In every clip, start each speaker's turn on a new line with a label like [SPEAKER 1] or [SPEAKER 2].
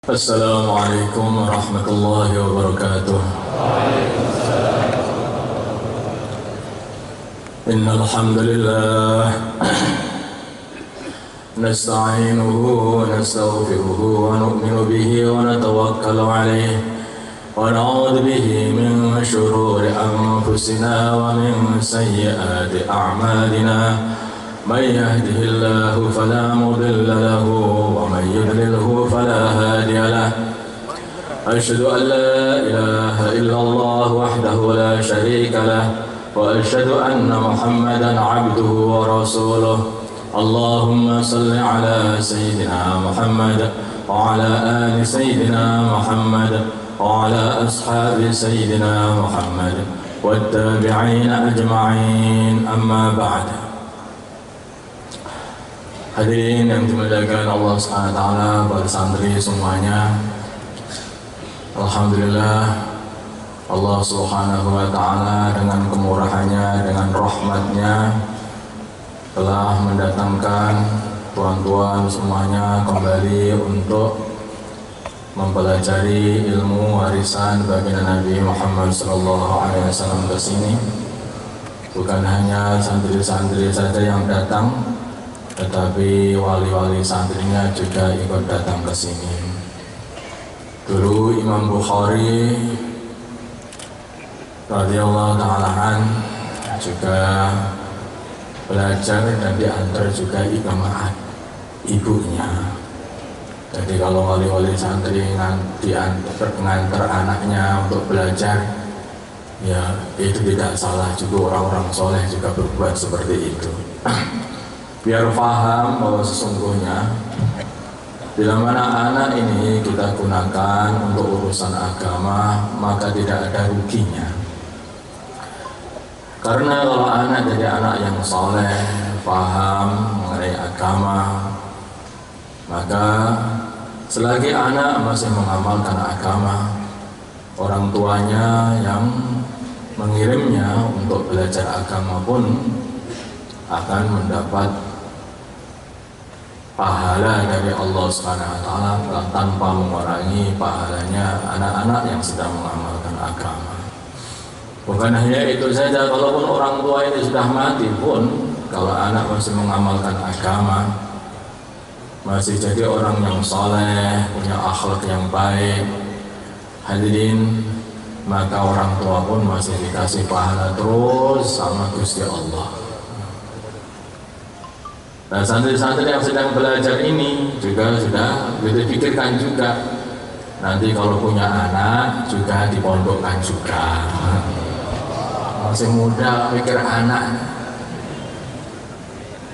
[SPEAKER 1] السلام عليكم ورحمة الله وبركاته. إن الحمد لله نستعينه ونستغفره ونؤمن به ونتوكل عليه ونعوذ به من شرور أنفسنا ومن سيئات أعمالنا. من يهده الله فلا مضل له ومن يضلله فلا هادي له. أشهد أن لا إله إلا الله وحده لا شريك له وأشهد أن محمدا عبده ورسوله. اللهم صل على سيدنا محمد وعلى آل سيدنا محمد وعلى أصحاب سيدنا محمد والتابعين أجمعين. أما بعد. Hadirin yang dimuliakan Allah SWT, para santri semuanya, alhamdulillah Allah Subhanahu wa ta'ala dengan kemurahannya, dengan rahmatnya telah mendatangkan tuan-tuan semuanya kembali untuk mempelajari ilmu warisan baginda Nabi Muhammad SAW ke sini. Bukan hanya santri-santri saja yang datang, tetapi wali-wali santrinya juga ikut datang ke sini. Dulu Imam Bukhari radhiyallahu ta'ala an juga belajar dan diantar juga imamat ibunya. Jadi kalau wali-wali santri ngantar anaknya untuk belajar, ya itu tidak salah juga. Orang-orang soleh juga berbuat seperti itu. Biar paham bahwa sesungguhnya bila mana anak ini kita gunakan untuk urusan agama, maka tidak ada ruginya. Karena kalau anak jadi anak yang soleh, paham mengenai agama, maka selagi anak masih mengamalkan agama, orang tuanya yang mengirimnya untuk belajar agama pun akan mendapat pahala dari Allah SWT tanpa mengurangi pahalanya anak-anak yang sedang mengamalkan agama. Bukan hanya itu saja, kalaupun orang tua ini sudah mati pun, kalau anak masih mengamalkan agama, masih jadi orang yang soleh, punya akhlak yang baik, hadirin, maka orang tua pun masih dikasih pahala terus sama Gusti Allah. Nah, santri-santri yang sedang belajar ini juga sudah dipikirkan juga. Nanti kalau punya anak juga dipondokkan juga. Masih muda pikir anak.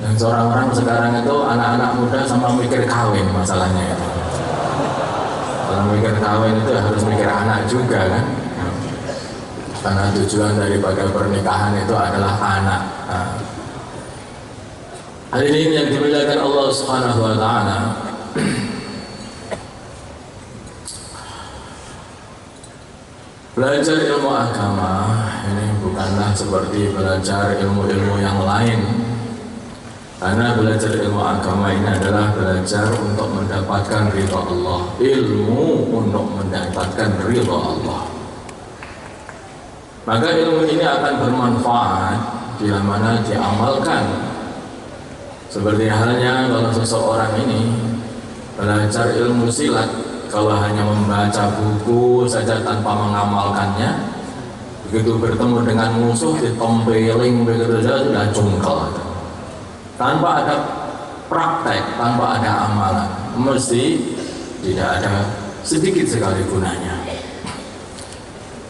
[SPEAKER 1] Dan orang-orang sekarang itu anak-anak muda sama mikir kawin masalahnya itu. Kalau mikir kawin itu harus mikir anak juga kan. Karena tujuan daripada pernikahan itu adalah anak. Hadirin yang dimuliakan Allah Subhanahu wa ta'ala, belajar ilmu agama ini bukanlah seperti belajar ilmu-ilmu yang lain. Karena belajar ilmu agama ini adalah belajar untuk mendapatkan ridha Allah, ilmu untuk mendapatkan ridha Allah. Maka ilmu ini akan bermanfaat bila mana diamalkan. Seperti halnya kalau seseorang ini belajar ilmu silat, kalau hanya membaca buku saja tanpa mengamalkannya, begitu bertemu dengan musuh ditompeling begitu saja sudah jungkel. Tanpa ada praktek, tanpa ada amalan, mesti tidak ada sedikit sekali gunanya.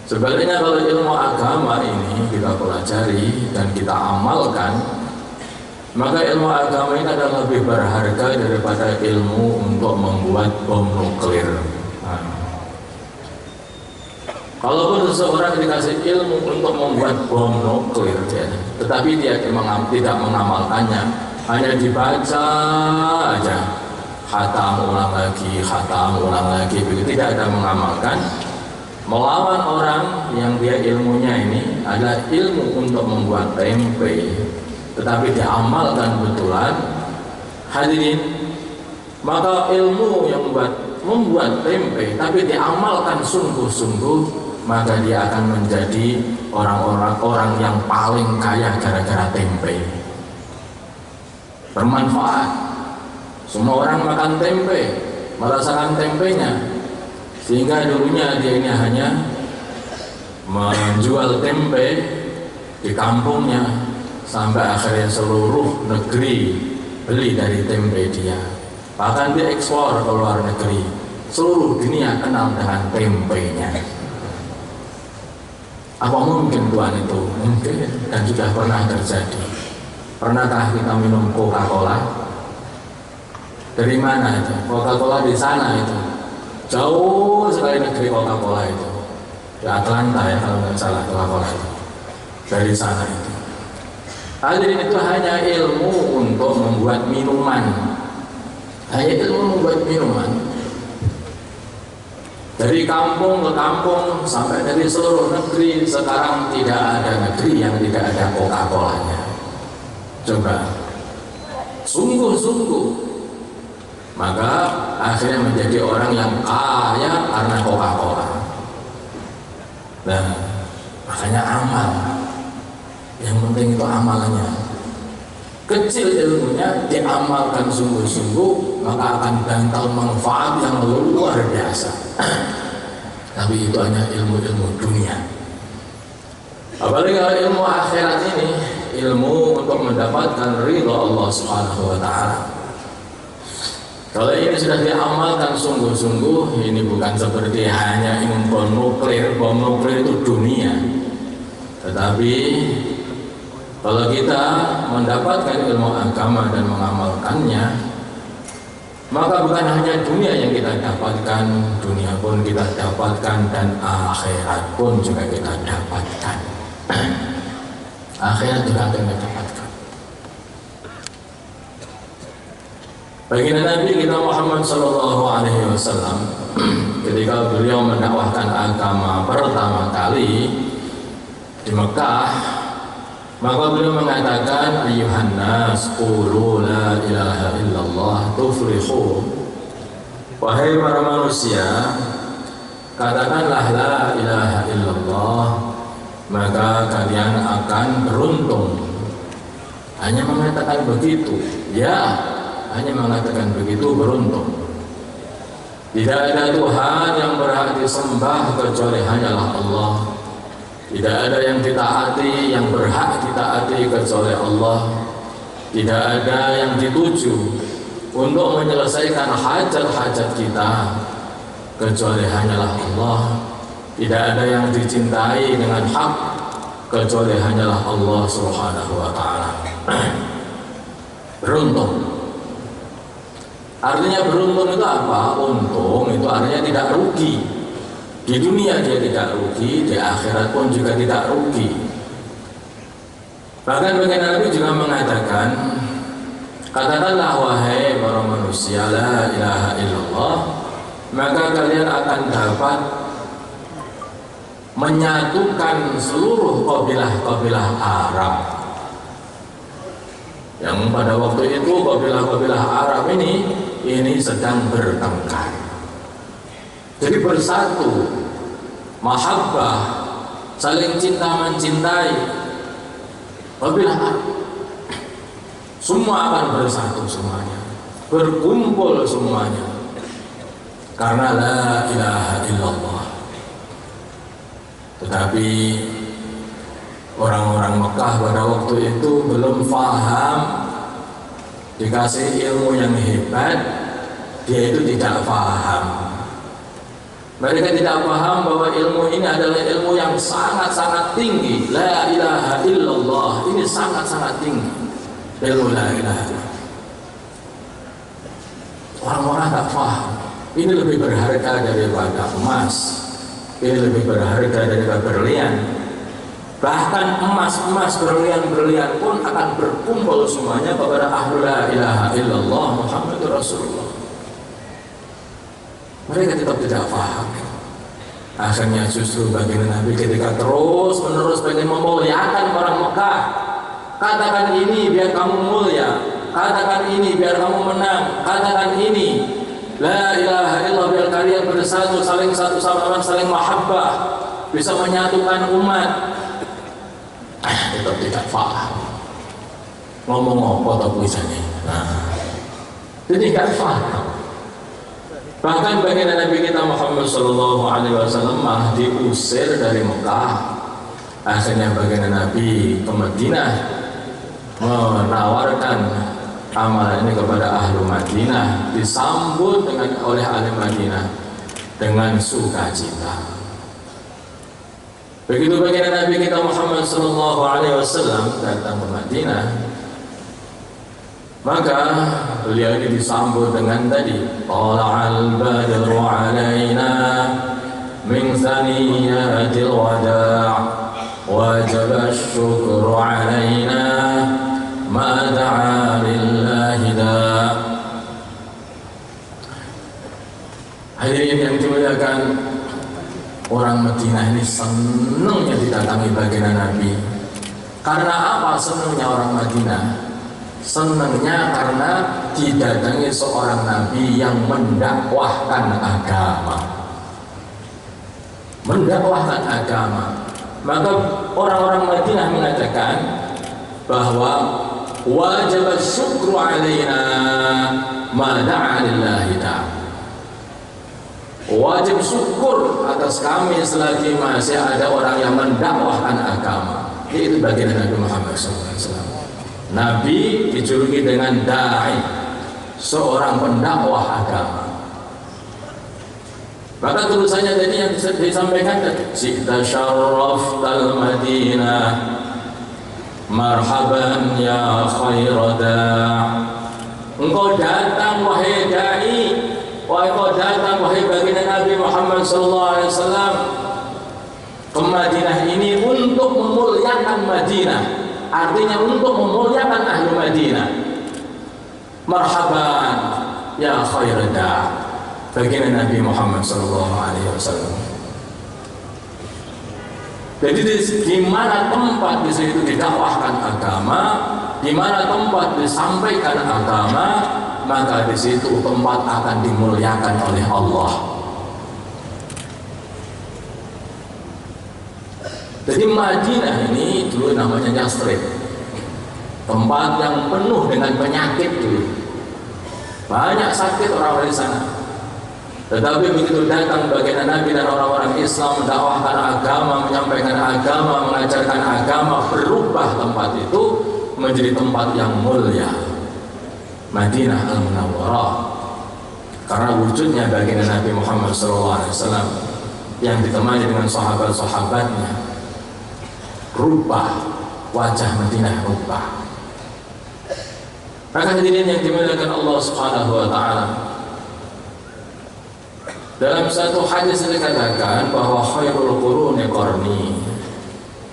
[SPEAKER 1] Sebaliknya kalau ilmu agama ini kita pelajari dan kita amalkan, maka ilmu agama ini adalah lebih berharga daripada ilmu untuk membuat bom nuklir. Kalaupun seseorang dikasih ilmu untuk membuat bom nuklir, tetapi dia tidak mengamalkannya, hanya dibaca aja, khatam ulang lagi, begitu tidak ada mengamalkan, melawan orang yang dia ilmunya ini adalah ilmu untuk membuat tempe, tetapi diamalkan betulan, hadirin, maka ilmu yang membuat membuat tempe tapi diamalkan sungguh-sungguh, maka dia akan menjadi orang yang paling kaya gara-gara tempe. Bermanfaat. Semua orang makan tempe, merasakan tempenya, sehingga dulunya dia ini hanya menjual tempe di kampungnya, sampai akhirnya seluruh negeri beli dari tempe dia. Bahkan dia ekspor ke luar negeri, seluruh dunia kenal dengan tempenya. Apa mungkin Tuhan itu? Mungkin, dan sudah pernah terjadi. Pernahkah kita minum Coca-Cola? Dari mana itu? Coca-Cola di sana itu. Jauh sekali negeri Coca-Cola itu. Di Atlanta ya kalau nggak salah Coca-Cola itu. Dari sana itu. Hadirin, itu hanya ilmu untuk membuat minuman. Hanya ilmu membuat minuman. Dari kampung ke kampung sampai dari seluruh negeri, sekarang tidak ada negeri yang tidak ada Coca-Colanya. Coba sungguh-sungguh, maka akhirnya menjadi orang yang kaya karena Coca-Cola. Nah, makanya amal, yang penting itu amalannya. Kecil ilmunya diamalkan sungguh-sungguh, maka akan bantal manfaat yang luar biasa. Tapi itu hanya ilmu-ilmu dunia. Apalagi kalau ilmu akhirat ini, ilmu untuk mendapatkan ridha Allah Subhanahu wa Ta'ala. Kalau ini sudah diamalkan sungguh-sungguh, ini bukan seperti hanya ingin bom nuklir itu dunia. Tetapi kalau kita mendapatkan ilmu agama dan mengamalkannya, maka bukan hanya dunia yang kita dapatkan, dunia pun kita dapatkan, dan akhirat pun juga kita dapatkan. Akhirat juga akan kita dapatkan. Baginda Nabi kita Muhammad Sallallahu Alaihi Wasallam, ketika beliau mendakwahkan agama pertama kali di Mekah, maka beliau mengatakan, ayyuhan nas qulu la ilaha illallah tuflihu. Wahai para manusia, katakanlah la ilaha illallah, maka kalian akan beruntung. Hanya mengatakan begitu, ya, hanya mengatakan begitu beruntung. Tidak ada Tuhan yang berhak disembah kecuali hanyalah Allah. Tidak ada yang ditaati, yang berhak ditaati kecuali Allah. Tidak ada yang dituju untuk menyelesaikan hajat-hajat kita kecuali hanyalah Allah. Tidak ada yang dicintai dengan hak kecuali hanyalah Allah Subhanahu wa Ta'ala. Beruntung. Artinya beruntung itu apa? Untung itu artinya tidak rugi. Di dunia dia tidak rugi, di akhirat pun juga tidak rugi. Bahkan baginda Nabi juga mengatakan, katakanlah wahai para manusia la ilaha illallah, maka kalian akan dapat menyatukan seluruh kabilah-kabilah Arab. Yang pada waktu itu kabilah-kabilah Arab ini sedang bertengkar. Jadi bersatu, mahabbah, saling cinta mencintai. Kabilah Arab semua akan bersatu semuanya, berkumpul semuanya, karena la ilaha illallah. Tetapi orang-orang Mekah pada waktu itu belum paham. Dikasih ilmu yang hebat, dia itu tidak paham. Mereka tidak paham bahwa ilmu ini adalah ilmu yang sangat-sangat tinggi. La ilaha illallah ini sangat-sangat tinggi. Ilmu la ilaha illallah. Orang-orang tak paham. Ini lebih berharga daripada emas. Ini lebih berharga daripada berlian. Bahkan emas-emas, berlian-berlian pun akan berkumpul semuanya kepada ahlul la ilaha illallah Muhammadur Rasulullah. Mereka tetap tidak paham. Akhirnya justru baginda Nabi ketika terus menerus pengen memuliakan orang Mekah, katakan ini biar kamu mulia, katakan ini biar kamu menang, katakan ini La ilaha illallah, biar kalian bersatu, saling satu sama lain, saling mahabbah, bisa menyatukan umat. Tetap tidak paham. Ngomong apa tak tulisannya? Nah, jadi tidak paham. Bahkan baginda Nabi kita Muhammad Sallallahu Alaihi Wasallam diusir dari Mekah. Akhirnya baginda Nabi ke Madinah menawarkan amalan ini kepada ahlu Madinah, disambut oleh ahli Madinah dengan sukacita. Begitu baginda Nabi kita Muhammad Sallallahu Alaihi Wasallam datang ke Madinah, maka beliau ini disambut dengan tadi Tala'al badru alaina min thaniyatil wada' wajaba syukru alaina ma da'a lillahi da'. Hadirin yang dimuliakan, orang Madinah ini senangnya didatangi baginda Nabi. Karena apa senangnya orang Madinah? Senangnya karena didatangi seorang Nabi yang mendakwahkan agama. Mendakwahkan agama. Maka orang-orang Madinah mengatakan bahwa wajib syukru alaina ma da'a lillahi ta'ala. Wajib syukur atas kami selagi masih ada orang yang mendakwahkan agama. Itu bagian Nabi Muhammad SAW. Nabi dijuluki dengan da'i, seorang pendakwah agama. Maka tulisannya tadi yang disampaikan tadi, Sita syarraftal Madinah, marhaban ya khairada. Engkau datang wahai da'i, engkau datang wahai baginda Nabi Muhammad SAW ke Madinah ini untuk memuliakan Madinah. Artinya untuk memuliakan ahli Madinah. Marhaban ya khairada, baginda Nabi Muhammad SAW. Jadi di mana tempat di situ didakwahkan agama, di mana tempat disampaikan agama, maka di situ tempat akan dimuliakan oleh Allah. Jadi Madinah ini dulu namanya Yasrib, tempat yang penuh dengan penyakit dulu. Banyak sakit orang-orang di sana. Tetapi begitu datang baginda Nabi dan orang-orang Islam mendakwahkan agama, menyampaikan agama, mengajarkan agama, berubah tempat itu menjadi tempat yang mulia. Madinah Al-Munawwarah. Karena wujudnya baginda Nabi Muhammad SAW yang ditemani dengan sahabat-sahabatnya, rubah wajah Madinah, rubah. Maka hadirin yang dimuliakan Allah Subhanahu wa taala, dalam satu hadis dikatakan bahwa khairul quruni qarni,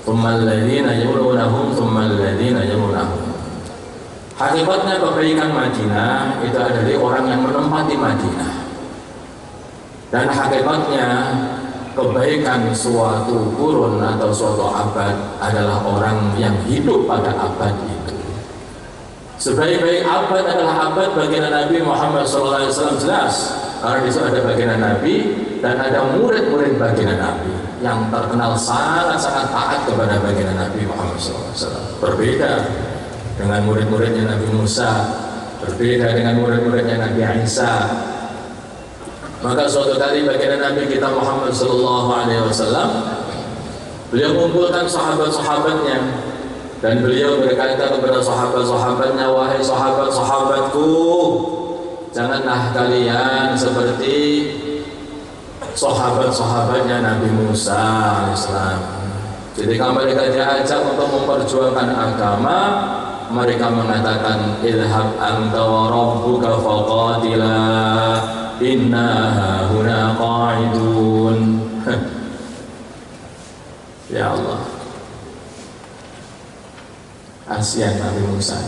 [SPEAKER 1] tsumma alladziina yalunahum, tsumma alladziina yalunahum. Hakikatnya kebaikan Madinah itu ada dari orang yang menempati Madinah. Dan hakikatnya kebaikan suatu kurun atau suatu abad adalah orang yang hidup pada abad itu. Sebaik-baik abad adalah abad baginda Nabi Muhammad SAW, jelas. Karena di situ ada baginda Nabi dan ada murid-murid baginda Nabi yang terkenal sangat-sangat taat kepada baginda Nabi Muhammad SAW. Berbeda dengan murid-muridnya Nabi Musa, berbeda dengan murid-muridnya Nabi Isa. Maka suatu kali baginda Nabi kita Muhammad SAW, beliau mengumpulkan sahabat-sahabatnya dan beliau berkata kepada sahabat-sahabatnya, wahai sahabat-sahabatku, janganlah kalian seperti sahabat-sahabatnya Nabi Musa AS. Jadi kalau mereka diajak untuk memperjuangkan agama, mereka mengatakan ilhab anta wa rabbuka faqatila inna huna qa'idun. Ya Allah, kasihan Nabi Musa.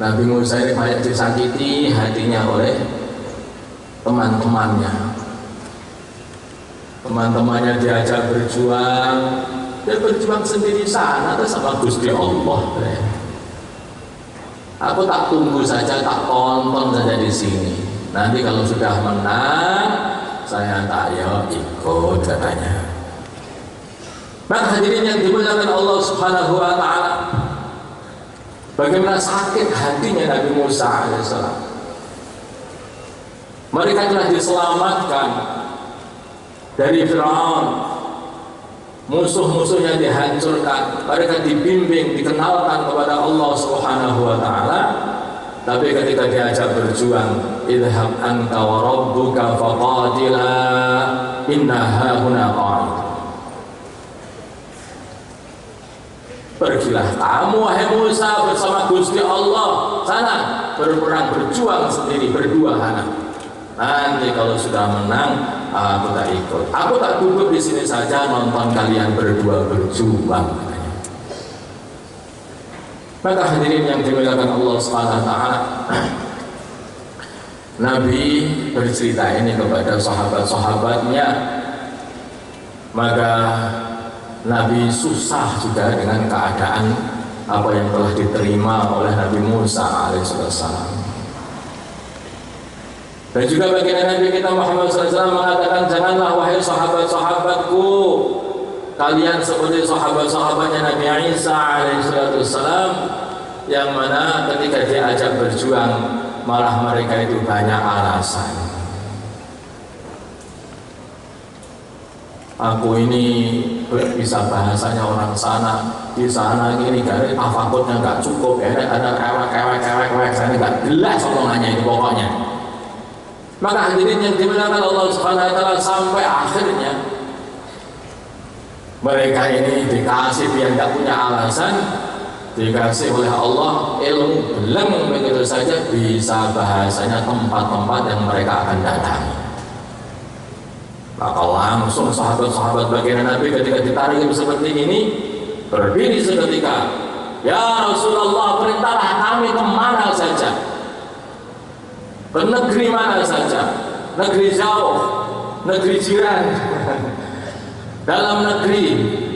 [SPEAKER 1] Nabi Musa ini banyak disakiti hatinya oleh teman-temannya. Teman-temannya diajak berjuang, dia berjuang sendiri sana atau sama Gusti Allah. Aku tak tunggu saja, tak tonton saja di sini. Nanti kalau sudah menang, saya tak ikut katanya. Maka hadirin yang dimuliakan Allah Subhanahu wa taala, bagaimana sakit hatinya Nabi Musa alaihissalam. Mereka telah diselamatkan dari Firaun, musuh-musuhnya dihancurkan, mereka dibimbing, dikenalkan kepada Allah Subhanahu wa taala. Tapi ketika diajak berjuang, idhab anta wa rabbuka faqatila inna hahuna qa'id. Pergilah kamu wahai Musa bersama Gusti Allah sana berperang, berjuang sendiri berdua anak. Nanti kalau sudah menang, aku tak ikut. Aku tak duduk di sini saja nonton kalian berdua berjuang. Maka hadirin yang dimuliakan Allah Subhanahu wa taala, Nabi bercerita ini kepada sahabat-sahabatnya. Maka Nabi susah juga dengan keadaan apa yang telah diterima oleh Nabi Musa alaihissalam. Dan juga baginda Nabi kita Muhammad SAW mengatakan, janganlah wahai sahabat-sahabatku, kalian seperti sahabat-sahabatnya Nabi Isa alaihissalam, yang mana ketika diajak berjuang malah mereka itu banyak alasan. Aku ini bisa bahasanya orang sana, di sana gini, karena tafakutnya nggak cukup, ya ada kewek, saya nggak jelas omongannya itu pokoknya. Maka hadirin yang dimuliakan Allah Subhanahu wa taala, sampai akhirnya mereka ini dikasih biar nggak punya alasan, dikasih oleh Allah ilmu belum begitu saja bisa bahasanya tempat-tempat yang mereka akan datangi. Maka langsung sahabat-sahabat baginda Nabi ketika ditarik seperti ini berdiri seketika, ya Rasulullah, perintahlah kami kemana saja, ke negeri mana saja, negeri jauh, negeri jiran, dalam negeri,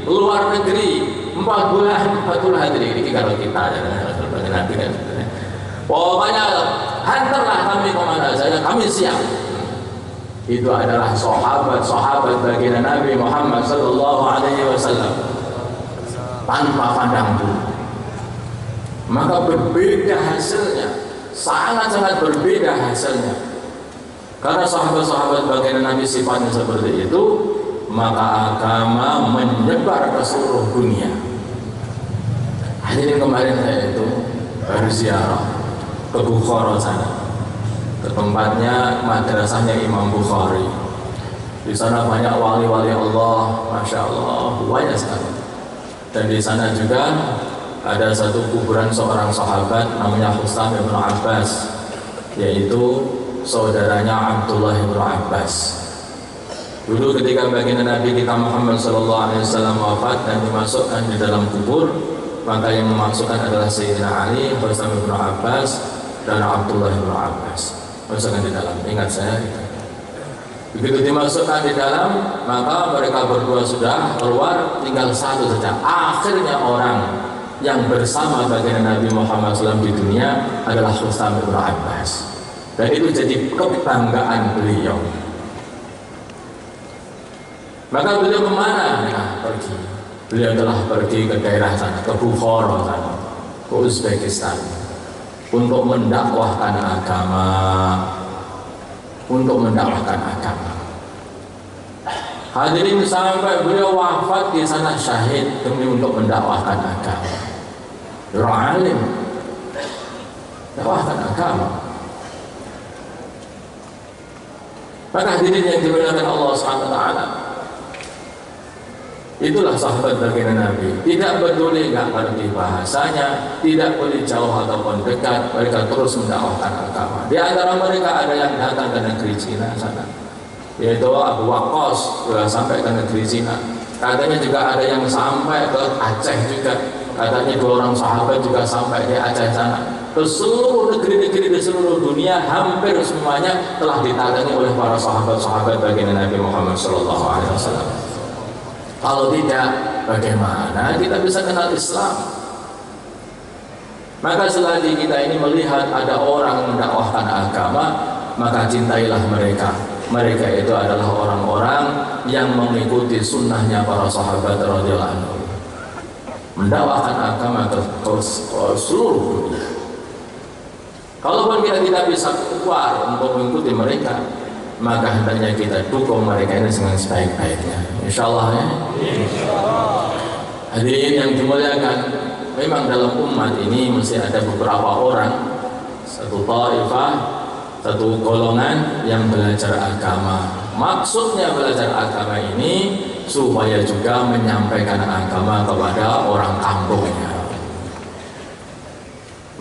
[SPEAKER 1] luar negeri, 4 bulan hadirin ini kalau kita Nabi kan, pokoknya hantarlah kami kemana saja, kami siap. Itu adalah sahabat-sahabat baginda Nabi Muhammad sallallahu alaihi wasallam tanpa pandang bulu. Maka berbeda hasilnya, sangat-sangat berbeda hasilnya. Karena sahabat-sahabat baginda Nabi sifatnya seperti itu, maka agama menyebar ke seluruh dunia. Hadirin, kemarin saya itu berziarah ke Bukhara sana, ke tempatnya madrasahnya Imam Bukhari. Di sana banyak wali-wali Allah, masya Allah, banyak sekali. Dan di sana juga ada satu kuburan seorang sahabat namanya Husam bin Abbas, yaitu saudaranya Abdullah bin Abbas. Dulu ketika baginda Nabi kita Muhammad SAW wafat dan dimasukkan di dalam kubur, maka yang memasukkan adalah Sayyidina Ali, Husam bin Abbas, dan Abdullah bin Abbas. Masukkan di dalam, ingat saya. Begitu dimasukkan di dalam, maka mereka berdua sudah keluar, tinggal satu saja. Akhirnya orang yang bersama baginda Nabi Muhammad SAW di dunia adalah Husam bin Abbas, dan itu jadi kebanggaan beliau. Maka beliau kemana? Nah, pergi. Beliau telah pergi ke daerah sana, ke Bukhara sana, ke Uzbekistan, untuk mendakwahkan agama, untuk mendakwahkan agama. Hadirin, sampai beliau wafat di sana syahid demi untuk mendakwahkan agama. Alim, dakwahkan agama. Maka hadirin yang dimuliakan Allah SWT, itulah sahabat baginda Nabi. Tidak peduli nggak ngerti bahasanya, tidak peduli jauh ataupun dekat, mereka terus mendakwahkan agama. Di antara mereka ada yang datang ke negeri Cina sana, yaitu Abu Waqqas, sudah sampai ke negeri Cina. Katanya juga ada yang sampai ke Aceh juga. Katanya 2 orang sahabat juga sampai di Aceh sana. Ke seluruh negeri-negeri di seluruh dunia, hampir semuanya telah didatangi oleh para sahabat-sahabat baginda Nabi Muhammad SAW. Kalau tidak, bagaimana kita bisa kenal Islam? Maka selagi kita ini melihat ada orang mendakwahkan agama, maka cintailah mereka. Mereka itu adalah orang-orang yang mengikuti sunnahnya para sahabat radhiyallahu anhum, mendakwakan agama ke seluruh dunia. Kalaupun kita tidak bisa keluar untuk mengikuti mereka, maka hendaknya kita dukung mereka ini dengan sebaik-baiknya, insyaallah ya. Hadirin yang dimuliakan, memang dalam umat ini mesti ada beberapa orang, satu taifah, satu golongan yang belajar agama. Maksudnya belajar agama ini supaya juga menyampaikan agama kepada orang kampungnya.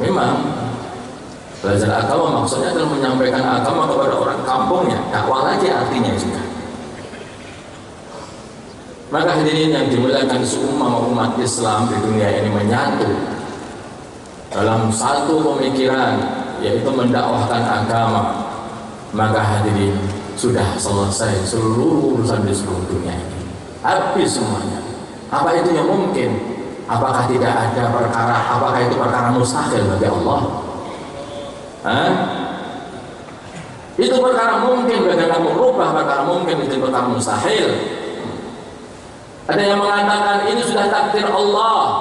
[SPEAKER 1] Memang belajar agama maksudnya adalah menyampaikan agama kepada orang kampungnya, dakwah lagi artinya juga. Maka hadirin yang dimuliakan, umat Islam di dunia ini menyatu dalam satu pemikiran, yaitu mendakwahkan agama. Maka hadirin, sudah selesai seluruh urusan di seluruh dunia ini, habis semuanya. Apa itu yang mungkin? Apakah tidak ada perkara? Apakah itu perkara mustahil bagi Allah? Itu perkara mungkin, bagaimana merubah perkara mungkin itu perkara mustahil. Ada yang mengatakan ini sudah takdir Allah,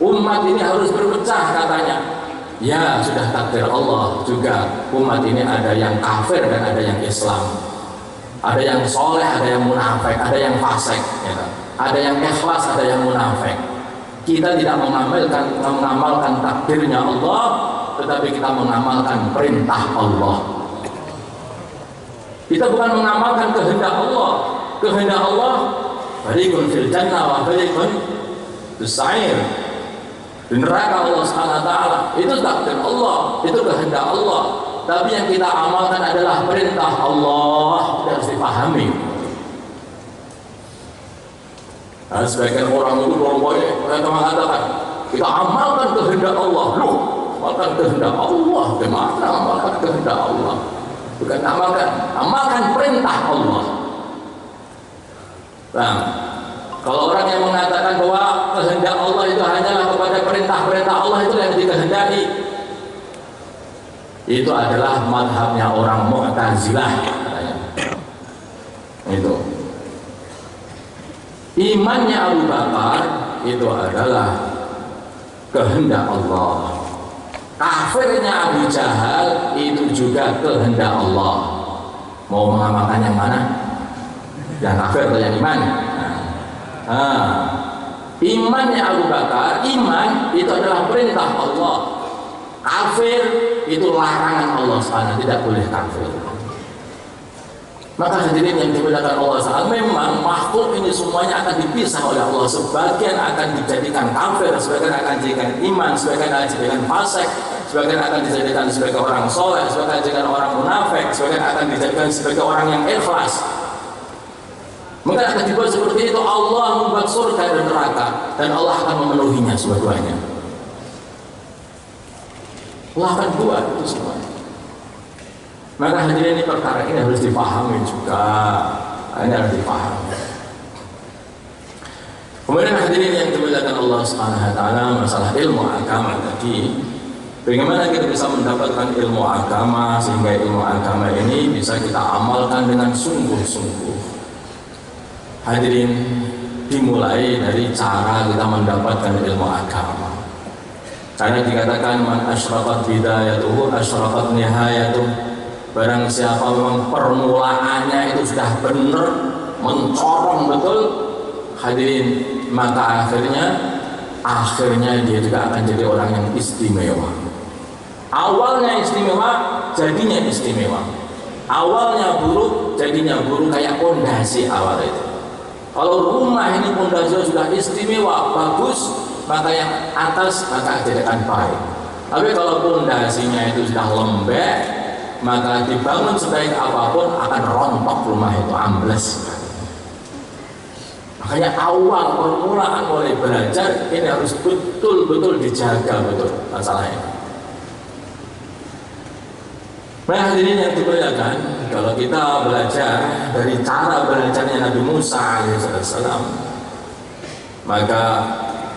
[SPEAKER 1] umat ini harus berpecah katanya. Ya, sudah takdir Allah juga, umat ini ada yang kafir dan ada yang Islam, ada yang soleh, ada yang munafik, ada yang fasik ya. Ada yang ikhlas, ada yang munafik. Kita tidak mengamalkan takdirnya Allah, tetapi kita mengamalkan perintah Allah. Kita bukan mengamalkan kehendak Allah. Kehendak Allah, fariqun fil jannah wa fariqun fis sa'ir. Di neraka Allah Subhanahu wa taala, itu takdir Allah, itu kehendak Allah. Tapi yang kita amalkan adalah perintah Allah, harus dipahami. Nah, sebagian orang itu mereka mengatakan kita amalkan kehendak Allah. Loh, amalkan kehendak Allah, bagaimana amalkan kehendak Allah? Bukan amalkan perintah Allah. Nah, kalau orang yang mengatakan bahwa kehendak Allah itu hanyalah kepada perintah-perintah Allah itu yang dikehendaki, itu adalah mazhabnya orang Mu'tazilah katanya. Itu imannya Abu Bakar itu adalah kehendak Allah. Kafirnya Abu Jahal itu juga kehendak Allah. Mau mengamalkan yang mana? Yang kafir atau yang iman? Imannya Abu Bakar, iman itu adalah perintah Allah. Kafir itu larangan Allah SWT, tidak boleh kafir. Maka hadirin yang dimuliakan Allah SWT, memang makhluk ini semuanya akan dipisah oleh Allah. Sebagian akan dijadikan kafir, sebagian akan dijadikan iman, sebagian akan dijadikan fasik, sebagian akan dijadikan sebagai orang soleh, sebagian dijadikan orang munafik, sebagian akan dijadikan sebagai orang yang ikhlas. Maka akan dibuat seperti itu. Allah membuat surga dan neraka, dan Allah akan memenuhinya semuanya. Allah akan buat itu semuanya. Maka hadirin, ini perkara ini harus dipahami juga. Ini harus dipahami. Kemudian hadirin yang dimuliakan Allah Subhanahu wa taala, masalah ilmu agama tadi, bagaimana kita bisa mendapatkan ilmu agama sehingga ilmu agama ini bisa kita amalkan dengan sungguh-sungguh. Hadirin, dimulai dari cara kita mendapatkan ilmu agama. Karena dikatakan man asyraqat bidayatuhu asyraqat nihayatuh. Barang siapa memang permulaannya itu sudah benar, mencorong betul, hadirin, maka akhirnya dia juga akan jadi orang yang istimewa. Awalnya istimewa, jadinya istimewa. Awalnya buruk, jadinya buruk, kayak pondasi awal itu. Kalau rumah ini pondasinya sudah istimewa, bagus, maka yang atas maka jadikan baik. Tapi kalau pondasinya itu sudah lembek, maka dibangun sebaik apapun akan rontok rumah itu, ambles. Makanya awal permulaan mulai belajar ini harus betul-betul dijaga betul masalahnya. Nah, hadirin yang dimuliakan, kalau kita belajar dari cara belajarnya Nabi Musa AS, maka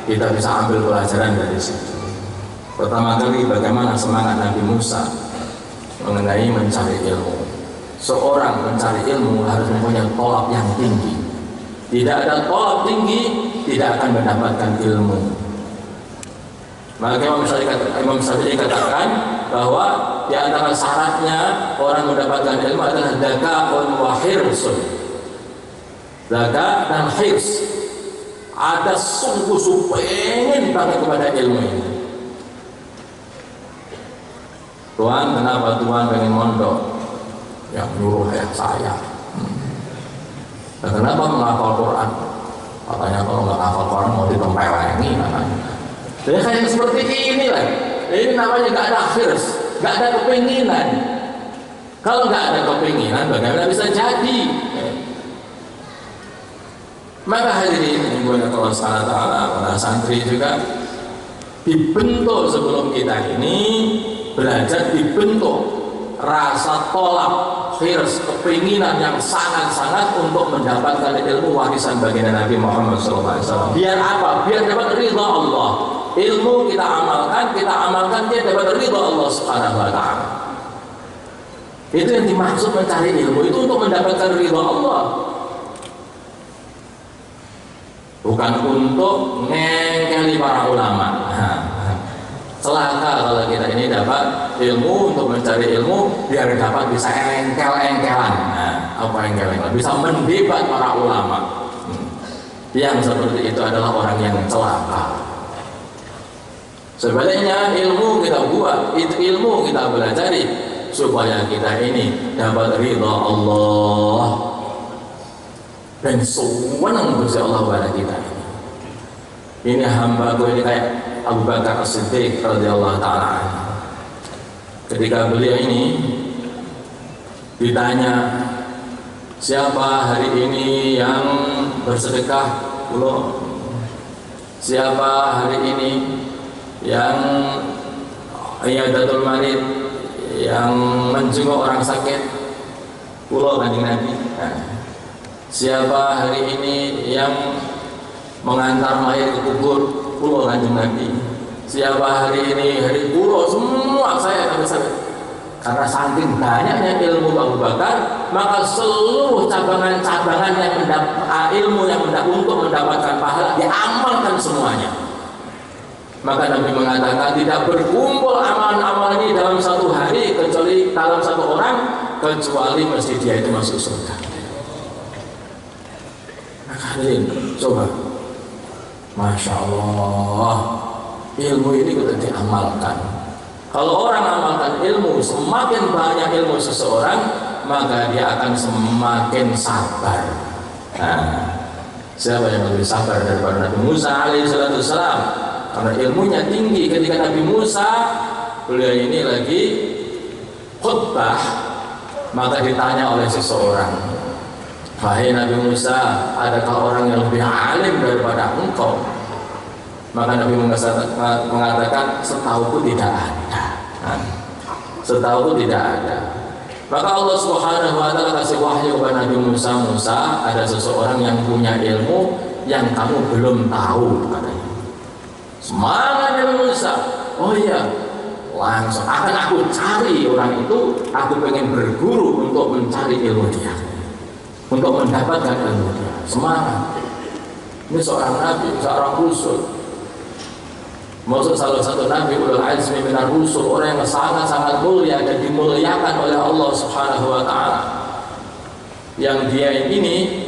[SPEAKER 1] kita bisa ambil pelajaran dari situ. Pertama kali, bagaimana semangat Nabi Musa mengenai mencari ilmu. Seorang mencari ilmu harus mempunyai tolak yang tinggi. Tidak ada tolak tinggi, tidak akan mendapatkan ilmu. Maka Imam Syafi'i katakan bahwa di antara syaratnya orang mendapatkan ilmu adalah dzaka'un wa hirsun. Dzaka' dan hirs. Ada sungguh-sungguh pengen banget kepada ilmu ini. Tuhan, kenapa Tuhan pengen mondok? Yang nyuruh ayah saya. Dan kenapa menghafal Quran? Katanya kalau nggak hafal Quran mau ditempelengi katanya. Jadi kayak seperti ini lah. Ini namanya nggak ada hirs, nggak ada kepinginan. Kalau nggak ada kepinginan, bagaimana bisa jadi? Maka hadirin yang Allah SWT, para santri juga dibentuk sebelum kita ini belajar, dibentuk rasa tolak, hirs, kepinginan yang sangat-sangat untuk mendapatkan ilmu warisan baginda Nabi Muhammad SAW. Biar apa? Biar dapat ridha Allah. Ilmu kita amalkan dia dapat ridha Allah Subhanahu wa Ta'ala. Itu yang dimaksud mencari ilmu, itu untuk mendapatkan ridha Allah. Bukan untuk ngengkeli para ulama. Celaka kalau kita ini dapat ilmu untuk mencari ilmu biar dapat bisa engkel-engkelan. Apa engkel-engkelan? Bisa mendebat para ulama. Yang seperti itu adalah orang yang celaka. Sebaliknya ilmu kita buat, ilmu kita pelajari supaya kita ini dapat ridha Allah dan senang Gusti Allah kepada kita ini. Ini hamba gue ini kayak Abu Bakar As-Siddiq radhiyallahu ta'ala. Ketika beliau ini ditanya, siapa hari ini yang bersedekah? Siapa hari ini yang iyadatul marid, yang menjenguk orang sakit? Pulau Kanjeng Nabi. Siapa hari ini yang mengantar mayat ke kubur? Pulau Kanjeng Nabi. Siapa hari ini? Hari pulau semua saya karena saking banyaknya ilmu Abu Bakar, maka seluruh cabangan-cabangan yang ilmu yang untuk mendapatkan pahala diamalkan semuanya. Maka Nabi mengatakan tidak berkumpul amalan-amalan ini dalam satu hari kecuali dalam satu orang, kecuali mesti dia itu masuk surga. Hadirin, coba, Masya Allah, ilmu ini kita diamalkan. Kalau orang amalkan ilmu, semakin banyak ilmu seseorang, maka dia akan semakin sabar. Siapa yang lebih sabar daripada Nabi Musa alaihissalam? Karena ilmunya tinggi. Ketika Nabi Musa, beliau ini lagi khutbah, maka ditanya oleh seseorang, wahai Nabi Musa, adakah orang yang lebih alim daripada engkau? Maka Nabi mengatakan, setahuku tidak ada. Setahuku tidak ada. Maka Allah Subhanahu wa Ta'ala kasih wahyu kepada Nabi Musa, ada seseorang yang punya ilmu yang kamu belum tahu, katanya. Semangat Nabi Musa. Oh iya, langsung akan aku cari orang itu. Aku pengen berguru untuk mencari ilmu dia, untuk mendapatkan ilmu dia. Semangat. Ini seorang nabi, seorang rasul. Maksud salah satu nabi ulul azmi minar rusul, orang yang sangat-sangat mulia dan dimuliakan oleh Allah Subhanahu wa Ta'ala. Yang dia ini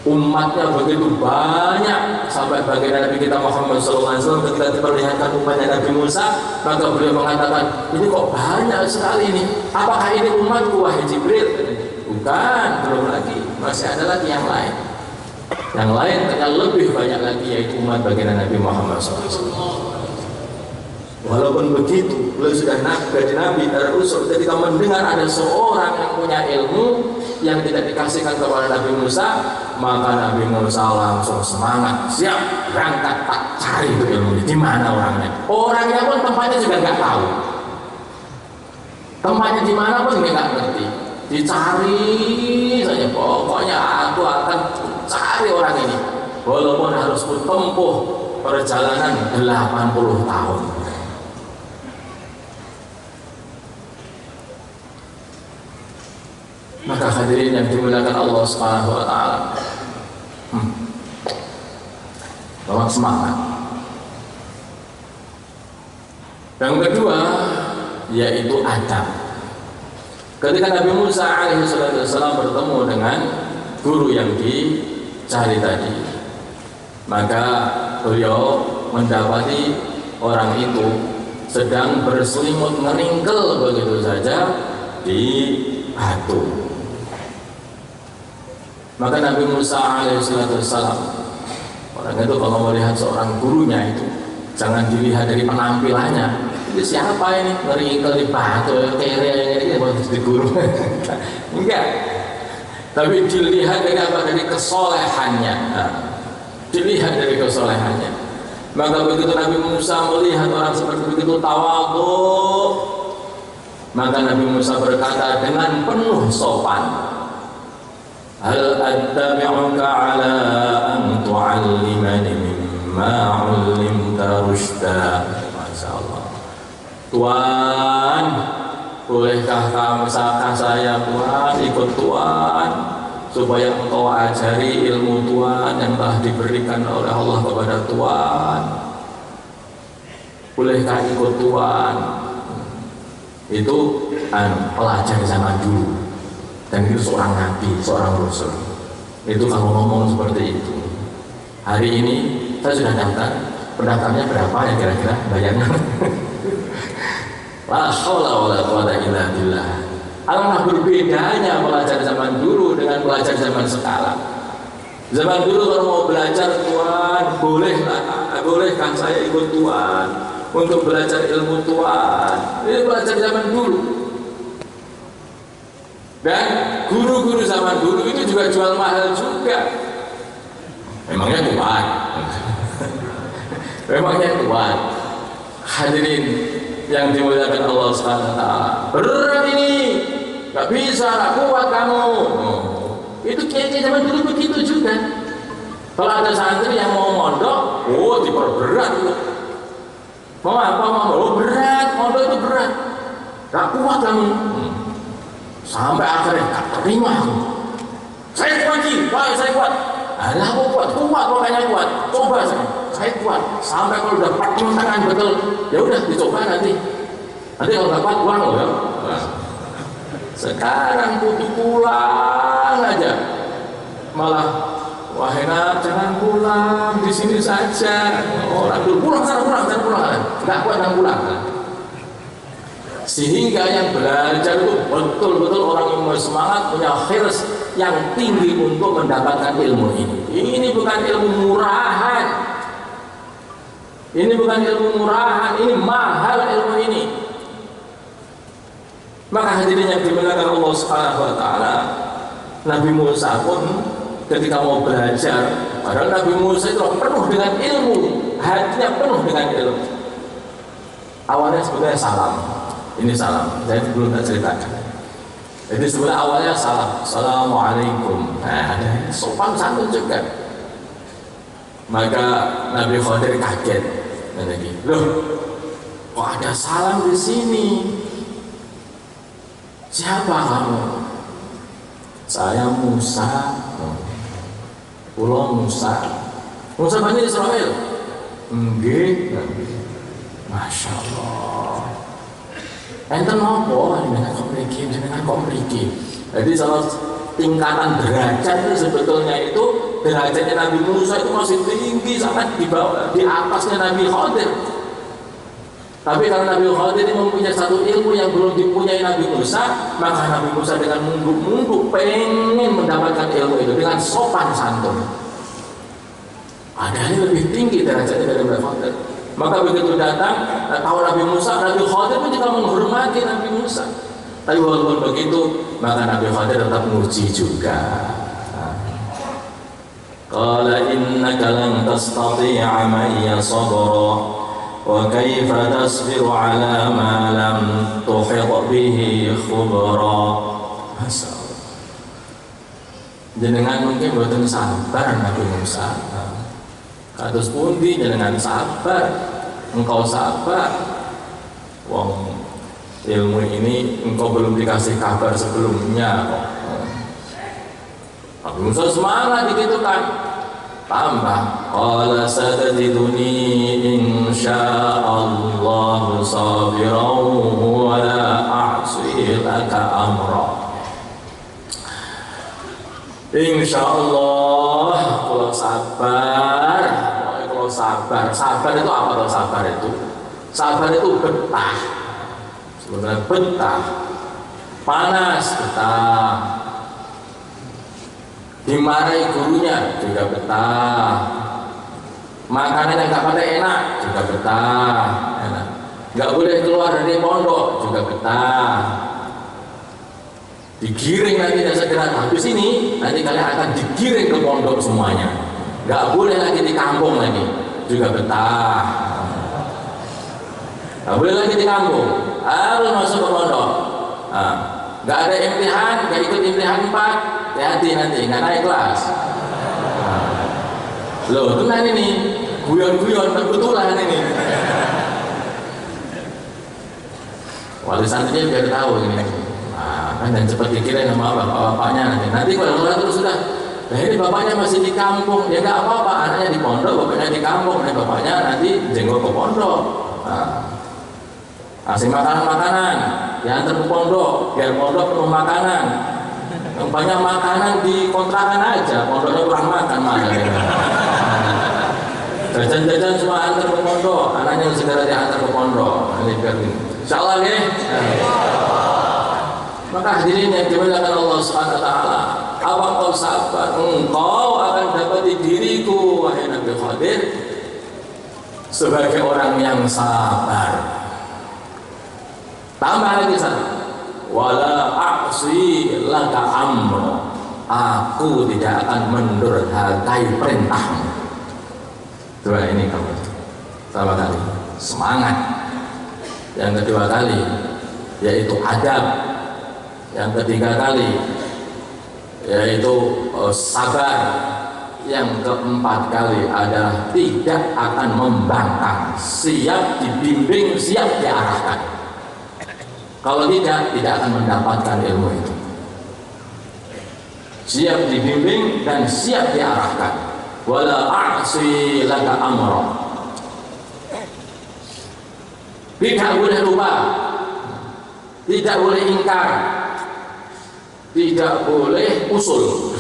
[SPEAKER 1] umatnya begitu banyak sampai baginda Nabi kita Muhammad SAW ketika diperlihatkan umatnya Nabi Musa, maka beliau mengatakan, ini kok banyak sekali ini. Apakah ini umatku wahai Jibril? Bukan, belum lagi. Masih ada lagi yang lain. Yang lain ternyata lebih banyak lagi, yaitu umat baginda Nabi Muhammad SAW. Walaupun begitu, beliau sudah dari Nabi, dari Rasul, ketika mendengar ada seorang yang punya ilmu yang tidak dikasihkan kepada Nabi Musa, maka Nabi Musa langsung semangat, siap, berangkat, tak cari itu ilmu di mana orangnya. Orangnya pun tempatnya juga nggak tahu, tempatnya di mana pun dia nggak ngerti. Dicari saja, pokoknya aku akan cari orang ini, walaupun harus kutempuh perjalanan 80 tahun. Maka hadirin yang dimuliakan Allah Subhanahu wa taala, tolong semangat. Yang kedua yaitu adab. Ketika Nabi Musa alaihissalam bertemu dengan guru yang dicari tadi, maka beliau mendapati orang itu sedang berselimut meringkel begitu saja di batu. Maka Nabi Musa alaihissalam, orang itu kalau melihat seorang gurunya itu jangan dilihat dari penampilannya. Itu siapa ini meringkel di batu, kere ini mau jadi guru? Enggak. Tapi dilihat dari apa? Dari kesolehannya. Dilihat dari kesolehannya. Maka begitu Nabi Musa melihat orang seperti itu tawadhu, maka Nabi Musa berkata dengan penuh sopan, hal attabi'uka ala an tu'allimani mimma 'ullimta rusyda. Masyaallah. Tuan, bolehkah kamu saya Tuan ikut Tuan supaya engkau ajari ilmu Tuan yang telah diberikan oleh Allah kepada Tuan? Bolehkah ikut Tuan? Itu pelajar zaman dulu. Dan itu seorang nabi, seorang rasul. Itu kalau ngomong seperti itu. Hari ini saya sudah daftar. Pendaftarnya berapa ya kira-kira bayarnya? La haula wala quwwata illa billah. Alangkah berbedanya pelajar zaman dulu dengan pelajar zaman sekarang. Zaman dulu kalau mau belajar Tuan, bolehkah saya ikut Tuan untuk belajar ilmu Tuan? Ini pelajar zaman dulu. Dan guru-guru zaman dulu itu juga jual mahal juga. Memangnya Tuan. Memangnya Tuan. Hadirin yang dimuliakan Allah Subhanahu wa taala. Berat ini. Gak bisa, kuat kamu. Itu kiai zaman dulu begitu juga. Kalau ada santri yang mau mondok, diperberat itu. Mau apa? Berat, mondok itu berat. Gak kuat kamu. Sampai akhirnya gak terima aku. Saya lagi, saya kuat. Alah aku kuat makanya kuat. Coba saya kuat. Sampai kalau udah tangan betul, ya udah dicoba nanti. Nanti kalau gak kuat pulang loh ya. Sekarang butuh pulang aja. Malah wahai nak jangan pulang, di sini saja. Orang dulu pulang. Gak kuat dan pulang. Sehingga yang belajar itu betul-betul orang yang bersemangat, punya hirs yang tinggi untuk mendapatkan ilmu ini. Ini bukan ilmu murahan. Ini mahal ilmu ini. Maka hadirin yang dimuliakan Allah Subhanahu wa taala, Nabi Musa pun ketika mau belajar, padahal Nabi Musa itu penuh dengan ilmu, hatinya penuh dengan ilmu. Awalnya sebenarnya salam. Ini salam, saya belum tak ceritakan. Jadi sebenarnya awalnya salam, assalamualaikum. Nah, ada sopan santun juga. Maka Nabi Khadir kaget, loh, kok ada salam di sini? Siapa kamu? Saya Musa. Pulau Musa. Musa Bani Israel. Enggak. Masya Allah. Enten apa dengan kompriki. Jadi salah tingkatan derajat itu sebetulnya itu derajatnya Nabi Musa itu masih tinggi sangat di bawah, di atasnya Nabi Khadir. Tapi kalau Nabi Khadir ini mempunyai satu ilmu yang belum dipunyai Nabi Musa, maka Nabi Musa dengan munduk-munduk pengen mendapatkan ilmu itu dengan sopan santun. Ada yang lebih tinggi derajatnya dari Nabi Khadir. Maka begitu datang, tahu Nabi Musa, Nabi Khadir pun juga menghormati Nabi Musa. Tapi walaupun begitu, maka Nabi Khadir tetap muji juga. Qala innaka lan tastati'a ma'iya sabra wa kaifa tasbiru 'ala ma lam tuhit bihi khubra. Masyaallah. Jenengan mungkin boten sabar Nabi Musa. Kados pundi jenengan sabar, engkau sabar. Wong ilmu ini engkau belum dikasih kabar sebelumnya kok. Nabi Musa semangat begitu kan, tambah qala satajiduni insyaallah sabiran wa la a'si laka amra. Insyaallah kalau sabar, kalau sabar itu apa? Kalau sabar itu betah, sebenarnya betah, panas betah, dimarahi gurunya juga betah, makanan yang nggak pada enak juga betah, nggak boleh keluar dari pondok juga betah, digiring nanti dan segera habis ini nanti kalian akan digiring ke pondok semuanya, nggak boleh lagi di kampung lagi juga betah, nggak boleh lagi di kampung, harus masuk ke pondok. Nggak ada imtihan, nggak ikut imtihan 4, hati-hati nanti nggak naik kelas. Loh tenang ini, guyon-guyon kebetulan ini. Wali santrinya biar tahu ini. Kan dan cepat dikirim sama bapaknya nanti kalau terus sudah, nah ini bapaknya masih di kampung, ya nggak apa-apa, anaknya di pondok, bapaknya di kampung, nah bapaknya nanti jenguk ke pondok, kasih makanan diantar ke pondok, biar pondok penuh makanan, yang banyak makanan di kontrakan aja, pondoknya kurang makan malah ya. Jajan-jajan semua antar ke pondok, anaknya segera diantar ke pondok, ini biar insyaallah ya. Maka hadirin yang dimuliakan Allah Subhanahu wa taala, apa kau sabar, engkau akan dapati diriku wahai Nabi Khadir sebagai orang yang sabar. Tambah lagi sana, wala a'si laka amro, aku tidak akan mendurhakai perintahmu. Dua ini kamu pertama kali semangat, yang kedua kali yaitu adab, yang ketiga kali yaitu sabar, yang keempat kali adalah tidak akan membangkang, siap dibimbing, siap diarahkan. Kalau tidak akan mendapatkan ilmu itu. Siap dibimbing dan siap diarahkan. Wala a'si laka amra. Tidak boleh lupa, tidak boleh ingkar, tidak boleh usul.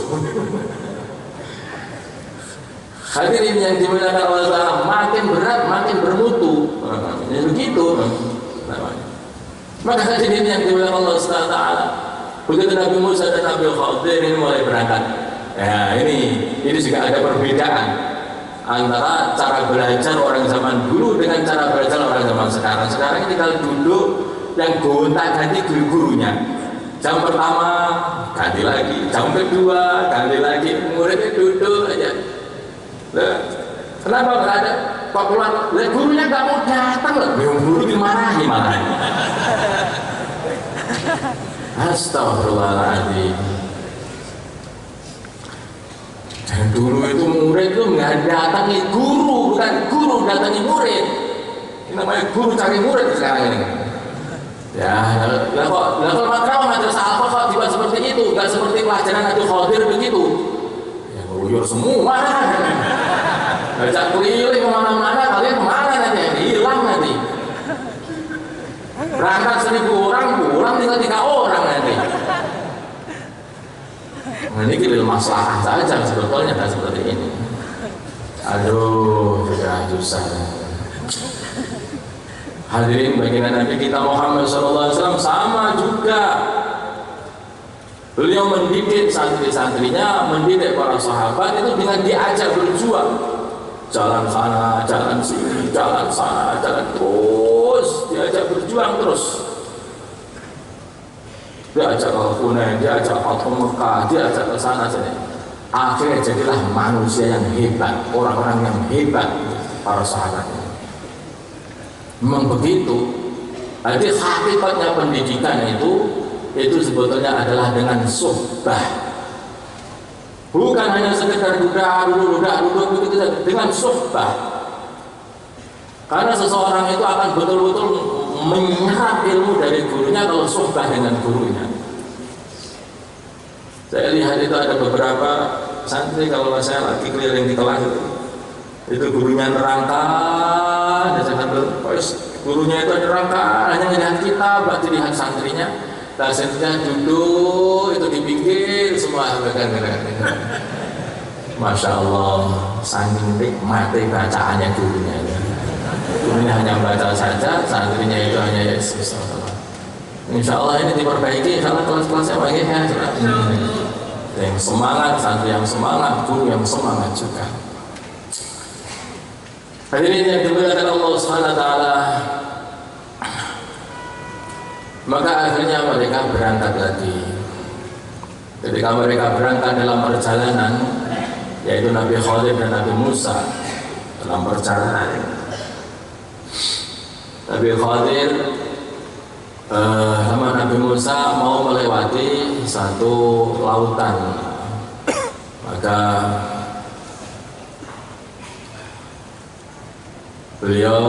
[SPEAKER 1] Hadirin yang dimuliakan Allah, makin berat makin bermutu. Ini begitu namanya. Maka hadirin yang dimuliakan Allah Subhanahu wa taala, begitu Nabi Musa dan Nabi Khadir ini mulai berangkat. Ya, ini juga ada perbedaan antara cara belajar orang zaman dulu dengan cara belajar orang zaman sekarang. Sekarang ini kalau duduk yang gonta-ganti gurunya. Jam pertama ganti lagi, jam kedua ganti lagi, muridnya duduk aja. Loh, kenapa nggak ada? Pak keluar, gurunya nggak mau datang loh. Guru dimarahi makanya. Astagfirullahaladzim. Dan dulu itu murid itu nggak datangi guru, bukan guru datangi murid. Ini namanya guru cari murid sekarang ini. Ya, kalau madrasah madrasah apa kok tiba seperti itu, nggak seperti pelajaran Nabi Khadir begitu. Ya buyur semua. Ajak keliling kemana-mana, kalian kemana nanti? Hilang nanti. Berangkat 1000 orang, pulang tinggal 3 orang nanti. Nah, ini kita masalah saja sebetulnya kan seperti ini. Aduh, sudah susah. Hadirin baginda Nabi kita Muhammad SAW sama juga. Beliau mendidik santri-santrinya, mendidik para sahabat itu dengan diajak berjuang. Jalan sana, jalan sini, jalan sana, jalan terus, diajak berjuang terus. Diajak ke Hunain, diajak ke Mekah, diajak ke sana sini. Akhirnya jadilah manusia yang hebat, orang-orang yang hebat, para sahabat. Memang begitu. Jadi hakikatnya pendidikan itu sebetulnya adalah dengan suhbah. Bukan hanya sekedar duduk begitu saja, dengan suhbah. Karena seseorang itu akan betul-betul menyerap ilmu dari gurunya kalau suhbah dengan gurunya. Saya lihat itu ada beberapa santri kalau saya lagi keliling di kelas itu gurunya nerangkan, dan saya gurunya itu nerangkan, hanya melihat kita, berarti lihat santrinya, dan santrinya duduk itu di pinggir semua gerakan-gerakan. Masya Allah, saking nikmati bacaannya gurunya. Gurunya hanya baca saja, santrinya itu hanya Yesus. Insya Allah ini diperbaiki, insya Allah kelas-kelasnya baik ya. Yang semangat, santri yang semangat, guru yang semangat juga. Hadirin yang dimuliakan Allah Subhanahu wa taala. Maka akhirnya mereka berangkat lagi. Ketika mereka berangkat dalam perjalanan, yaitu Nabi Khadir dan Nabi Musa dalam perjalanan. Nabi Khadir sama Nabi Musa mau melewati satu lautan, maka beliau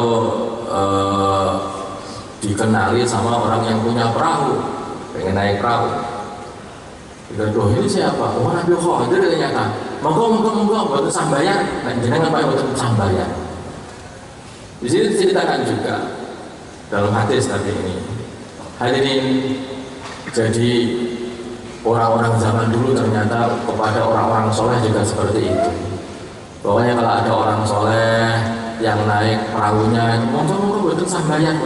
[SPEAKER 1] dikenali sama orang yang punya perahu, pengen naik perahu. Doh ini siapa? Oh Nabi Khadir ternyata. Monggo buat sambayan. Nah, jenengan apa buat sambayan? Di sini diceritakan juga dalam hadis tadi ini. Hadirin, jadi orang-orang zaman dulu ternyata kepada orang-orang soleh juga seperti itu. Pokoknya kalau ada orang soleh yang naik perahunya, monggo buat sambayan.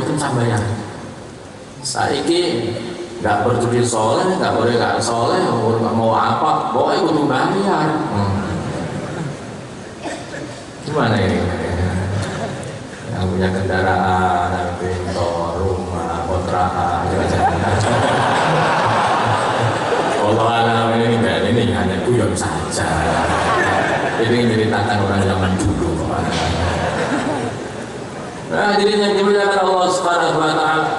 [SPEAKER 1] Saiki nggak peduli soleh, nggak boleh nggak soleh, mau apa, pokoknya kudu bayar. Gimana ini? Yang punya kendaraan, pintor, rumah, kontrakan, kalau alam ini hanya guyon saja. Ini menceritakan orang zaman dulu. Nah, jadi yang dimuliakan Allah Subhanahu wa taala,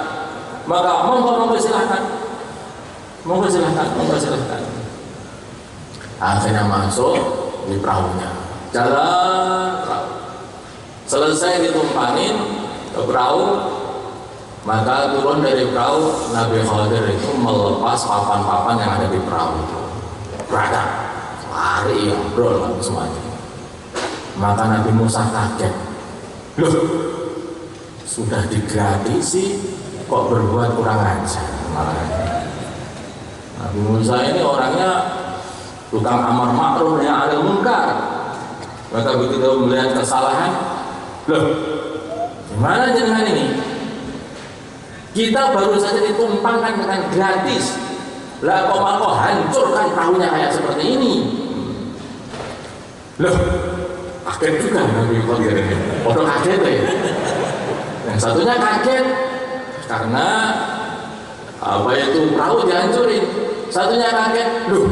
[SPEAKER 1] maka monggo silahkan. Akhirnya masuk di perahunya, jalan perahu. Selesai ditumpangin ke perahu, maka turun dari perahu. Nabi Khadir itu melepas papan-papan yang ada di perahu itu. Berada, lari, ngobrol semuanya. Maka Nabi Musa kaget. Loh, sudah digratisi kok berbuat kurang ajar. Nabi Musa ini orangnya tukang amar ma'ruf yang ada munkar. Maka begitu melihat kesalahan, loh, gimana jenengan ini? Kita baru saja ditumpangkan dengan gratis. Lah kok mau hancurkan perahunya kayak seperti ini? Loh, kaget juga Nabi Khadir ini. Orang kaget ya. Yang satunya kaget karena apa itu perahu dihancurin. Satunya kaget, loh,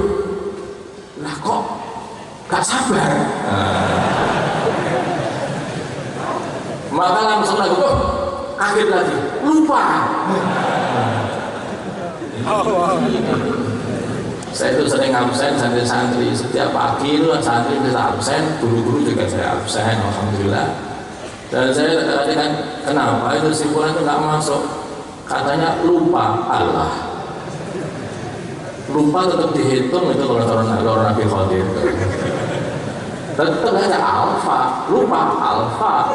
[SPEAKER 1] lah kok gak sabar. Maka langsung lagi, kaget lagi, lupa. Saya itu sering absen santri-santri, setiap pagi itu santri bisa absen, guru-guru juga saya absen, alhamdulillah. Dan saya tadi kan, kenapa itu simpulan itu nggak masuk? Katanya lupa Allah. Lupa tetap dihitung itu kalau orang Nabi Khadir. Tetap aja alfa, lupa alfa,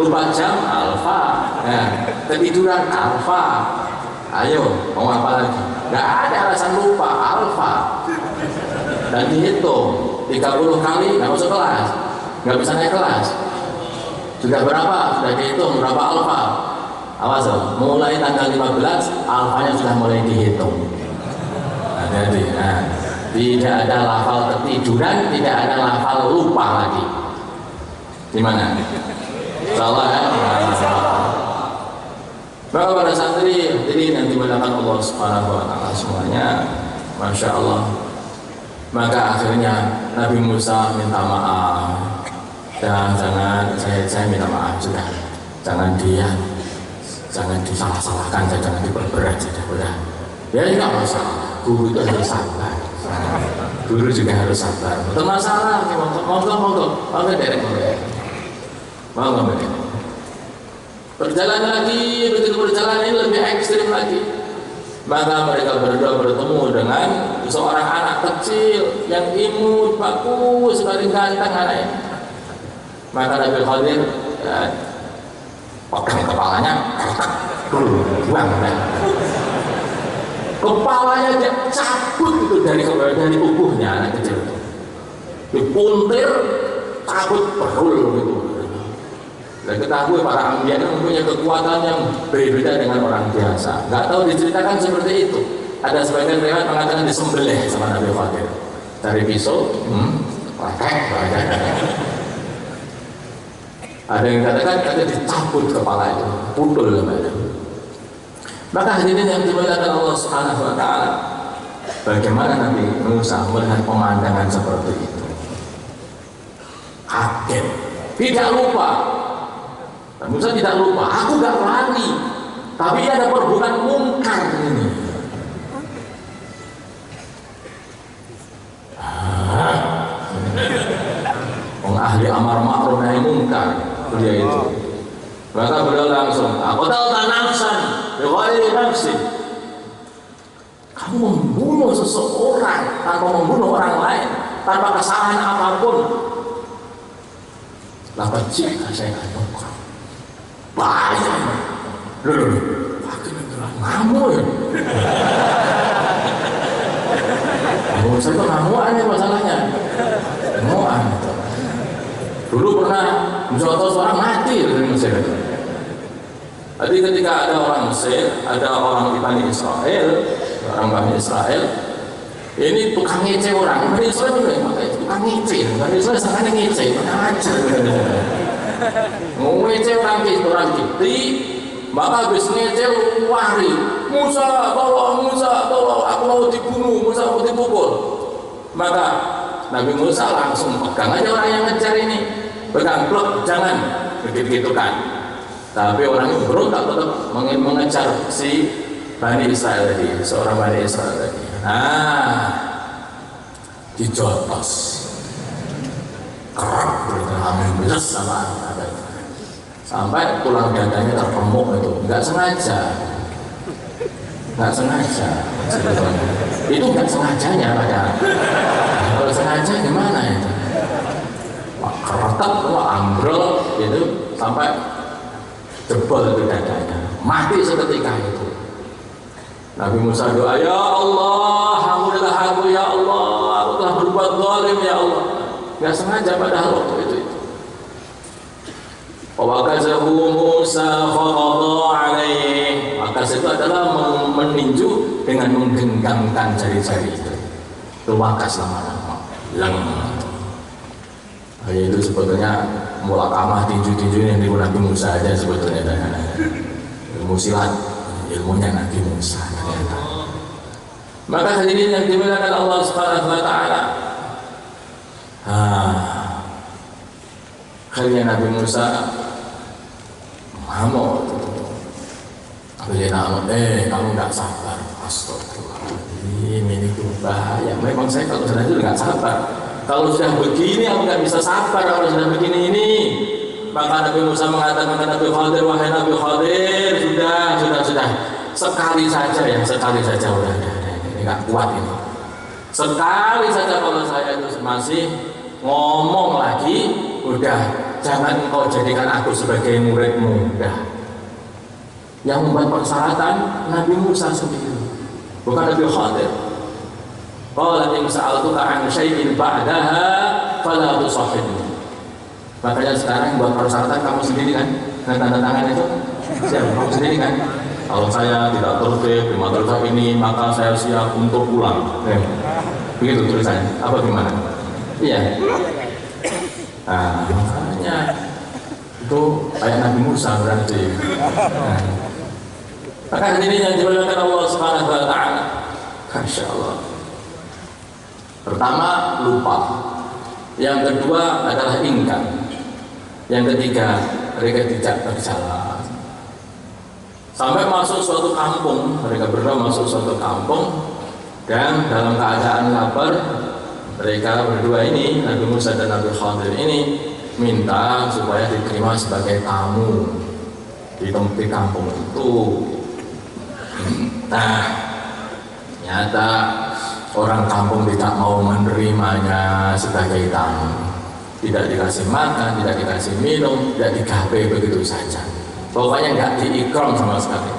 [SPEAKER 1] lupa jam alfa, ya, ketiduran alfa. Ayo, mau apa lagi? Nggak ada alasan lupa alfa. Dan dihitung 30 kali nggak masuk kelas, nggak bisa naik kelas. Sudah berapa? Sudah dihitung berapa alfa? Awas loh, mulai tanggal 15 alfanya sudah mulai dihitung. Jadi, tidak ada lafal ketiduran, tidak ada lafal lupa lagi. Gimana? Salah ya? Maka pada santri, jadi nanti mendapat Allah Subhanahu wa taala semuanya, masya Allah. Maka akhirnya Nabi Musa minta maaf. Dan jangan saya minta maaf juga. Jangan disalah-salahkan, jangan diperberat saja. Udah. Ya enggak masalah. Guru itu harus sabar. Guru juga harus sabar. Betul masalah, monggo derek. Berjalan lagi, begitu berjalan ini lebih ekstrim lagi. Maka mereka berdua bertemu dengan seorang anak kecil yang imut, bagus sekali, ganteng anaknya. Maka Nabi Khadir pegang kepalanya, buang. Kepalanya dia cabut itu dari tubuhnya anak kecil itu. Dipuntir, cabut perul gitu. Dan ketahui para anbiya itu mempunyai kekuatan yang berbeda dengan orang biasa. Nggak tahu diceritakan seperti itu. Ada sebagian riwayat mengatakan disembelih sama Nabi Khadir. Dari pisau, ada yang katakan dicabut kepala itu, pundul namanya. Maka hadirin yang dimuliakan Allah Subhanahu wa taala, bagaimana Nabi Musa melihat pemandangan seperti itu? Kaget, tidak lupa. Nabi Musa tidak lupa, aku gak lari, tapi ada perbuatan mungkar ini. Ahli amar ma'ruf nahi mungkar dia itu. Maka beliau langsung, aku tahu tak nafsan, bighairi nafsin. Kamu membunuh seseorang tanpa membunuh orang lain, tanpa kesalahan apapun. Lapan jika saya katakan banyak, ngamuk ya. Saya tuh ngamuan ya masalahnya, ngamuan. Dulu pernah mencontoh seorang mati dari Mesir. Jadi ketika ada orang Mesir, ada orang di Bani Israel, orang Bani Israel, ini tukang ngece orang. Bani Israel itu maka itu tukang ngece. Bani Israel sangat ngece, aja. Ngece orang Kipti, maka habis ngece lari. Musa, tolong, aku mau dibunuh, Musa mau dipukul. Maka Nabi Musa langsung pegang aja orang yang ngejar ini, pegang blok, jangan begitu kan. Tapi orang itu berontak tetap mengejar si Bani Israel tadi, seorang Bani Israel tadi. Dijotos, kerap berhamil sama sampai tulang dadanya terpemuk itu, nggak sengaja. Sebetulnya itu nggak sengajanya padahal. Kalau sengaja gimana itu? Keretak, ambrol gitu sampai jebol itu dadanya, mati seketika itu. Nabi Musa doa, ya Allah, ampunilah aku ya Allah, aku telah berbuat zalim ya Allah. Nggak sengaja padahal waktu itu. Wakazahu Musa farada alaih. Wakas itu adalah meninju dengan menggenggamkan jari-jari itu. Itu wakas lama-lama. Itu sebetulnya mulakamah tinju-tinju yang di Nabi Musa aja sebetulnya. Ilmu silat, ilmunya Nabi Musa. Maka hadirin yang dimuliakan Allah Subhanahu wa taala. Akhirnya Nabi Musa mau kamu nggak sabar. Astagfirullahaladzim, ini bahaya. Memang saya kalau sudah itu nggak sabar. Kalau sudah begini aku nggak bisa sabar. Kalau sudah begini ini, maka Nabi Musa mengatakan kepada Nabi Khadir, wahai Nabi Khadir, sudah sekali saja ya, sekali saja udah ini nggak kuat ini. Sekali saja kalau saya itu masih ngomong lagi, udah. Jangan engkau jadikan aku sebagai muridmu. Yang membuat persyaratan Nabi Musa sendiri, bukan Nabi Khadir. Qala in sa'altuka an syai'in ba'daha fala tusahhibni. Makanya sekarang buat persyaratan kamu sendiri kan, dengan tanda tangan itu siap kamu sendiri kan. Kalau saya tidak tertib di madrasah ini, maka saya siap untuk pulang. Begitu tulisannya. Apa gimana? Iya. Makanya itu kayak Nabi Musa berarti. Maka ini yang dimuliakan Allah Subhanahu wa taala. Masya Allah. Pertama, lupa. Yang kedua adalah ingkar. Yang ketiga, mereka tidak berjalan. Sampai masuk suatu kampung, mereka berdua masuk suatu kampung dan dalam keadaan lapar. Mereka berdua ini, Nabi Musa dan Nabi Khadir ini minta supaya diterima sebagai tamu di kampung itu. Nah, ternyata orang kampung tidak mau menerimanya sebagai tamu, tidak dikasih makan, tidak dikasih minum, tidak digapai begitu saja, pokoknya nggak diikram sama sekali.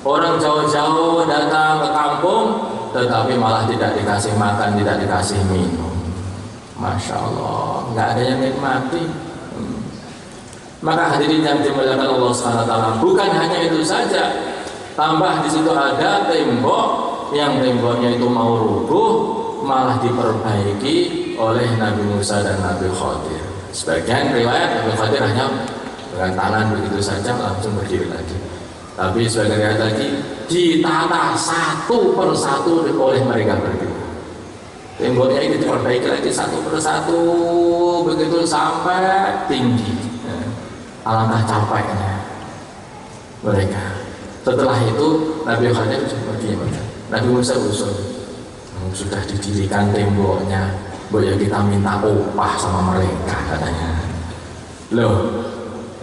[SPEAKER 1] Orang jauh-jauh datang ke kampung tetapi malah tidak dikasih makan, tidak dikasih minum. Masya Allah, nggak ada yang nikmati. Maka hadirin yang dimuliakan Allah SWT, bukan hanya itu saja, tambah di situ ada tembok, yang temboknya itu mau rubuh malah diperbaiki oleh Nabi Musa dan Nabi Khadir. Sebagian riwayat Nabi Khadir hanya dengan tangan begitu saja langsung berdiri lagi, tapi sebagian riwayat lagi ditata satu persatu oleh mereka berdua. Temboknya ini diperbaiki lagi satu persatu begitu sampai tinggi. Alangkah capeknya mereka. Setelah itu Nabi Khadir pergi, Nabi Musa usul, sudah didirikan temboknya, boleh kita minta upah sama mereka katanya. Loh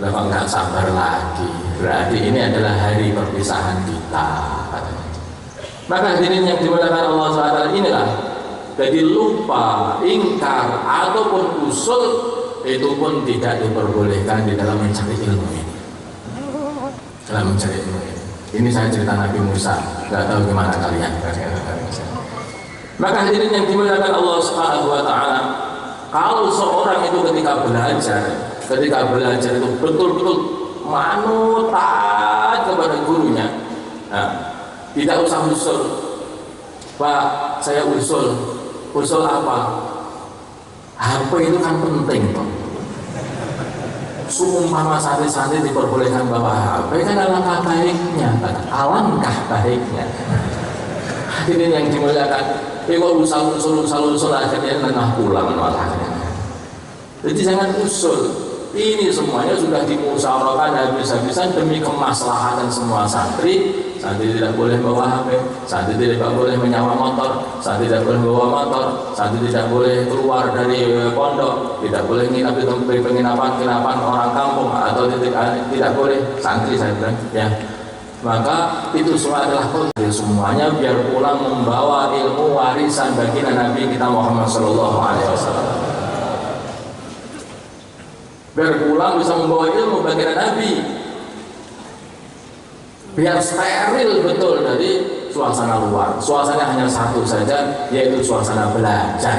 [SPEAKER 1] kok nggak sabar lagi? Berarti ini adalah hari perpisahan kita katanya. Maka hadirin yang dimuliakan Allah SWT, inilah jadi lupa, ingkar ataupun usul itu pun tidak diperbolehkan di dalam mencari ilmu ini. Dalam mencari ilmu ini. Ini saya cerita Nabi Musa, nggak tahu gimana kalian. Maka hadirin yang dimuliakan Allah Subhanahu wa Ta'ala, kalau seorang itu ketika belajar itu betul-betul manut taat kepada gurunya, nah, tidak usah usul. Pak, saya usul apa? HP itu kan penting toh. Seumpama santri-santri diperbolehkan bawa HP kan alangkah baiknya, alangkah baiknya. Hadirin yang dimuliakan, kalau usul akhirnya tengah pulang malahnya. Jadi jangan usul. Ini semuanya sudah dimusyawarahkan habis-habisan demi kemaslahatan semua santri. Santri tidak boleh bawa HP, santri tidak boleh menyewa motor, santri tidak boleh bawa motor, santri tidak boleh keluar dari pondok, tidak boleh nginap di penginapan orang kampung, atau tidak boleh santri, saya bilang ya. Maka itu semua adalah kode semuanya biar pulang membawa ilmu warisan baginda Nabi kita Muhammad SAW. Biar pulang bisa membawa ilmu baginda Nabi, biar steril betul dari suasana luar. Suasana hanya satu saja, yaitu suasana belajar.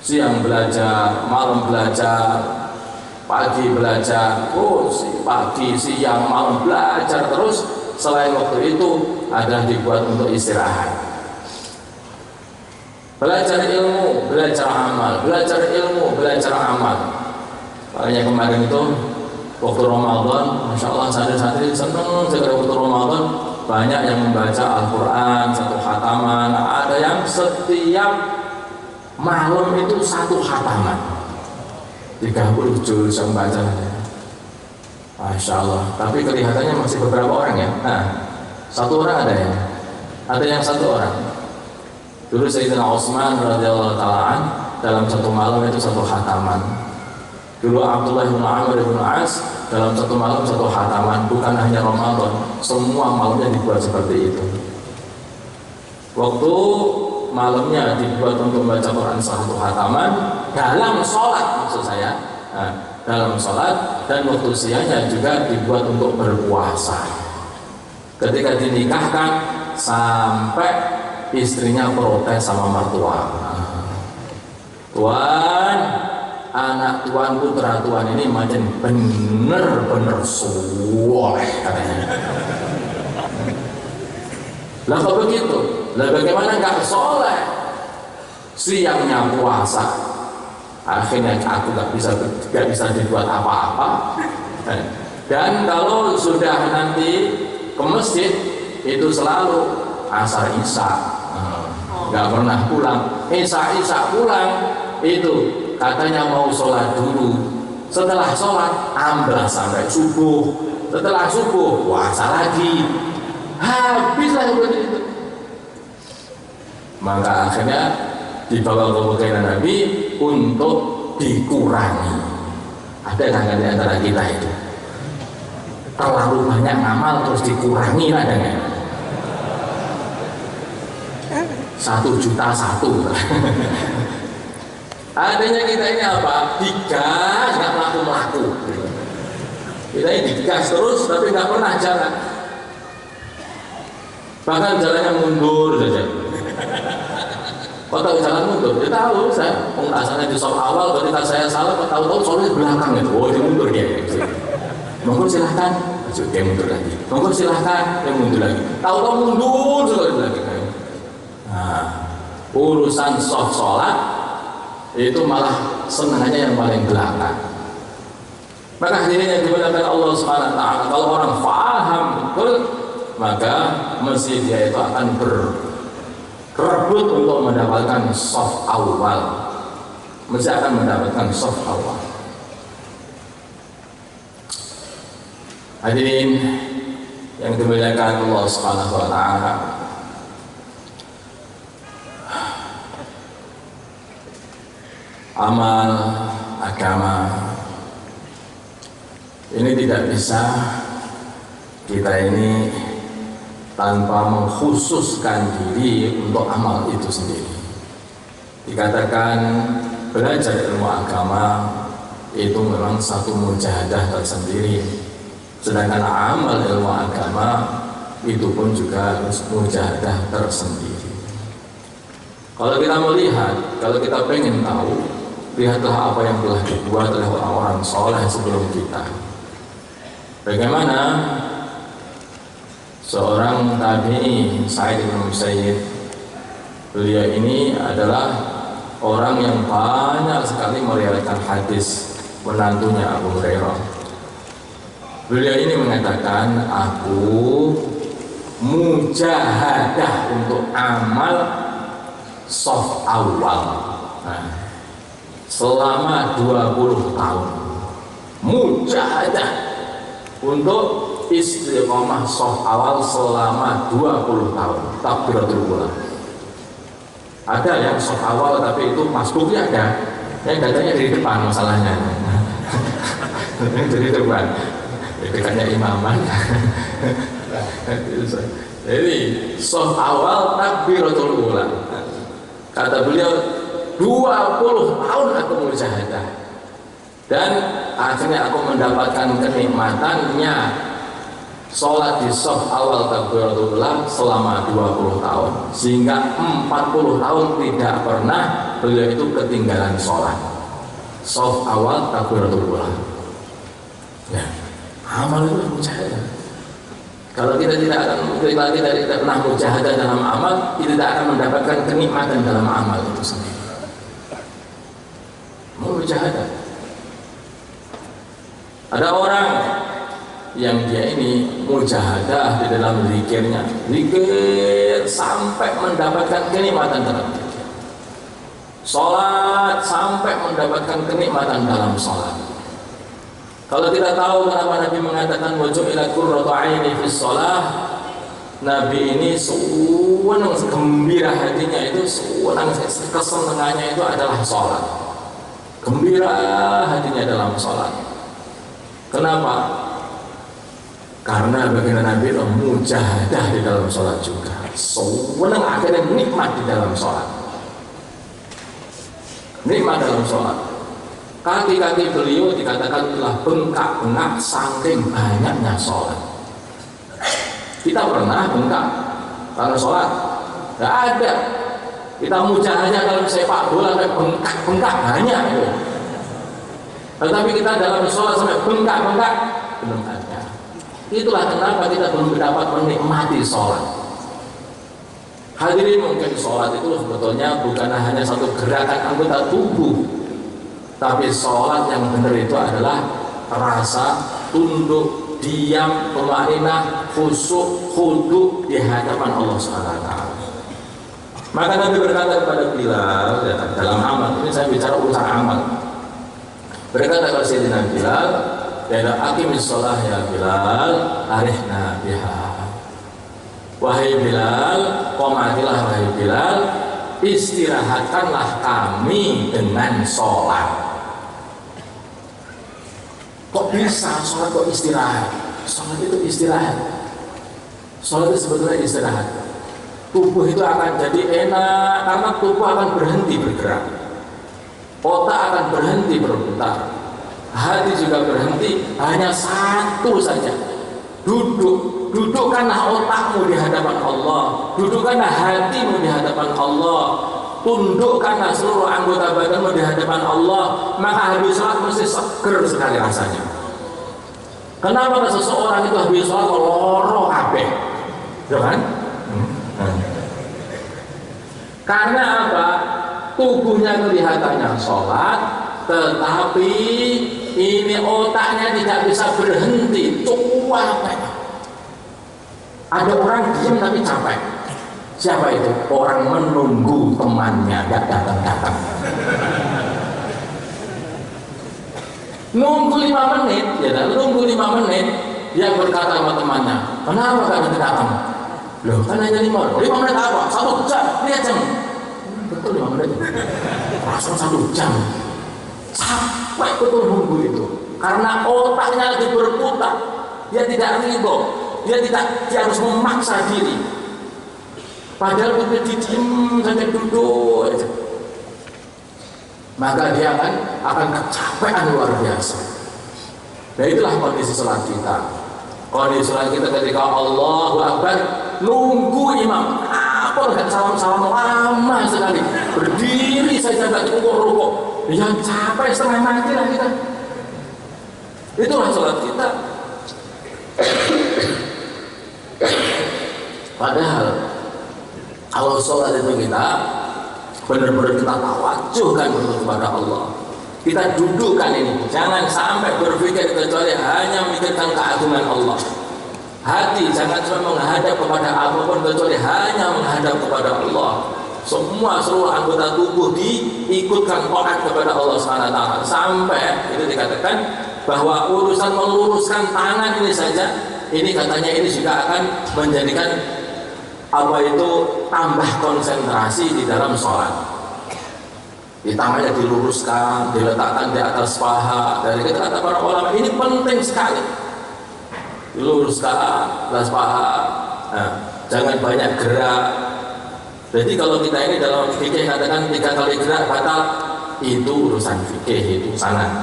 [SPEAKER 1] Siang belajar, malam belajar, pagi belajar, pagi, siang, malam belajar terus. Selain waktu itu adalah dibuat untuk istirahat. Belajar ilmu, belajar amal, belajar ilmu, belajar amal. Makanya kemarin itu waktu Ramadan, Masya Allah santri-santri senang segera waktu Ramadan, banyak yang membaca Al-Quran satu khataman. Ada yang setiap malam itu satu khataman, 30 juz yang baca. Masya Allah. Tapi kelihatannya masih beberapa orang ya. Nah, satu orang ada ya, ada yang satu orang. Dulu Sayyidina Utsman radhiyallahu ta'ala dalam satu malam itu satu khataman. Dulu Abdullah bin Amr bin As dalam satu malam satu khataman. Bukan hanya Ramadan, semua malamnya dibuat seperti itu. Waktu malamnya dibuat untuk membaca Quran satu khataman dalam sholat, maksud saya. Nah, dalam sholat, dan waktu siangnya juga dibuat untuk berpuasa. Ketika dinikahkan sampai istrinya protes sama mertua. Tuan, anak tuan, putra tuan ini macam bener-bener soleh katanya. Lah kalau begitu, lah bagaimana nggak soleh? Siangnya puasa, akhirnya aku nggak bisa dibuat apa-apa. Dan kalau sudah nanti ke masjid itu selalu asar isya, nggak pernah pulang. Isya pulang itu katanya mau sholat dulu. Setelah sholat amblas sampai subuh. Setelah subuh puasa lagi. Habislah begitu. Maka akhirnya dibawa ke baginda Nabi untuk dikurangi. Ada nggak di antara kita itu terlalu banyak ngamal terus dikurangi, ada nggak? 1.000.000. Adanya kita ini apa? Digas, nggak melaku-melaku. Kita ini digas terus, tapi nggak pernah jalan. Bahkan jalannya mundur saja. Kau tahu jalan mundur? Dia tahu saya. Asalnya di soal awal, ketika saya salah, kau tahu soalnya di belakang itu. Oh, dia mundur dia. Monggo silahkan, dia mundur lagi. Monggo silahkan, dia mundur lagi. Tahu-tahu mundur sekali lagi. Nah, urusan soft sholat itu malah senangnya yang paling belakang. Maka hadirin yang dimuliakan Allah Subhanahu wa taala, kalau orang paham betul, maka mesti dia itu akan berebut untuk mendapatkan soft awal. Mesti akan mendapatkan soft awal. Hadirin yang dimuliakan Allah Subhanahu wa taala, amal agama ini tidak bisa kita ini tanpa mengkhususkan diri untuk amal itu sendiri. Dikatakan belajar ilmu agama itu memang satu mujahadah tersendiri, sedangkan amal ilmu agama itu pun juga harus mujahadah tersendiri. Kalau kita melihat, kalau kita pengen tahu, lihatlah apa yang telah dibuat oleh orang-orang soleh sebelum kita. Bagaimana seorang tabi'i Sa'id bin Musayyib, beliau ini adalah orang yang banyak sekali meriwayatkan hadis, menantunya Abu Hurairah. Beliau ini mengatakan, aku mujahadah untuk amal soft awal, selama 20 tahun mujahadah untuk istiqomah soft awal selama 20 tahun takbiratul ula. Ada yang soft awal tapi itu masbuknya ada, yang datanya dari depan masalahnya. Dari depan dekatnya imaman. Jadi soft awal takbiratul ula, kata beliau 20 tahun aku mujahadah, dan akhirnya aku mendapatkan kenikmatannya sholat di soft awal takbiratul ula selama 20 tahun, sehingga 40 tahun tidak pernah beliau itu ketinggalan sholat soft awal takbiratul ula. Ya, amal itu mujahadah. Kalau kita tidak pernah mujahadah dalam amal, kita tidak akan mendapatkan kenikmatan dalam amal itu sendiri. Mujahadah. Ada orang yang dia ini mujahadah di dalam zikirnya, zikir sampai mendapatkan kenikmatan dalam zikir, sholat sampai mendapatkan kenikmatan dalam sholat. Kalau kita tahu kenapa Nabi mengatakan waju'ilat qurratu aini fis shalah, Nabi ini senang, gembira hatinya itu, senang, kesenangannya itu adalah sholat, gembira hatinya dalam sholat. Kenapa? Karena baginda Nabi mujahadah di dalam sholat juga, senang, akhirnya nikmat di dalam sholat, nikmat dalam sholat. Kaki-kaki beliau dikatakan telah bengkak-bengkak saking banyaknya sholat. Kita pernah bengkak karena sholat? Tidak ada. Kita mujahadah dalam sepak bola sampai bengkak-bengkak banyak. Tetapi kita dalam sholat sampai bengkak-bengkak belum ada. Itulah kenapa kita belum dapat menikmati sholat. Hadirin, mungkin sholat itu sebetulnya bukan hanya satu gerakan anggota tubuh, tapi sholat yang benar itu adalah rasa tunduk, diam, tumaninah, khusyuk, khudu di hadapan Allah SWT. Maka Nabi berkata kepada Bilal, ya, dalam amal ini saya bicara urusan amal, berkata kepada Sayyidina Bilal, ya aqimis sholah ya Bilal, arihna biha. Wahai Bilal, qomatilah wahai Bilal, istirahatkanlah kami dengan sholat. Kok bisa sholat kok istirahat? Sholat itu istirahat. Sholat itu sebetulnya istirahat. tubuh itu akan jadi enak karena tubuh akan berhenti bergerak, otak akan berhenti berputar, hati juga berhenti, hanya satu saja, duduk. Dudukkanlah otakmu di hadapan Allah, dudukkanlah hatimu di hadapan Allah, tundukkanlah seluruh anggota badanmu di hadapan Allah, maka habis sholat mesti seger sekali rasanya. Kenapa seseorang itu habis sholat loro kabeh? Ya kan? Karena apa? Tubuhnya kelihatannya sholat, tetapi ini otaknya tidak bisa berhenti, capek. Ada orang diam tapi capek. Siapa itu? Orang menunggu temannya gak datang-datang. Nunggu 5 menit, ya, nunggu 5 menit, dia berkata sama temannya, kenapa gak datang? Loh, kan hanya 5 menit apa? 1 jam, lihat jam. Betul 5 menit. Langsung 1 jam. Sampai betul nunggu itu. Karena otaknya lagi berputar, dia tidak ridho. Dia harus memaksa diri. Padahal begitu diem saja duduk aja, maka dia akan kecapean luar biasa. Nah itulah kondisi sholat kita. Kondisi sholat kita ketika Allahu Akbar, nunggu imam, apa nggak salam-salam lama sekali, berdiri saja nggak rukuk-rukuk, yang capek setengah mati lah kita. Itulah sholat kita. Padahal kalau sholat itu kita benar-benar kita tawajuhkan kepada Allah, kita dudukkan ini, jangan sampai berpikir kecuali hanya memikirkan keagungan Allah. Hati jangan cuma menghadap kepada apapun kecuali hanya menghadap kepada Allah. Seluruh anggota tubuh diikutkan taat kepada Allah SWT, sampai itu dikatakan bahwa urusan meluruskan tangan ini saja, ini katanya ini juga akan menjadikan apa itu tambah konsentrasi di dalam sholat. Di tangannya diluruskan, diletakkan di atas paha. Dari kata para ulama ini penting sekali. Diluruskan atas paha, nah, jangan banyak gerak. Jadi kalau kita ini dalam fikih katakan 3 kali gerak batal, itu urusan fikih, itu sana.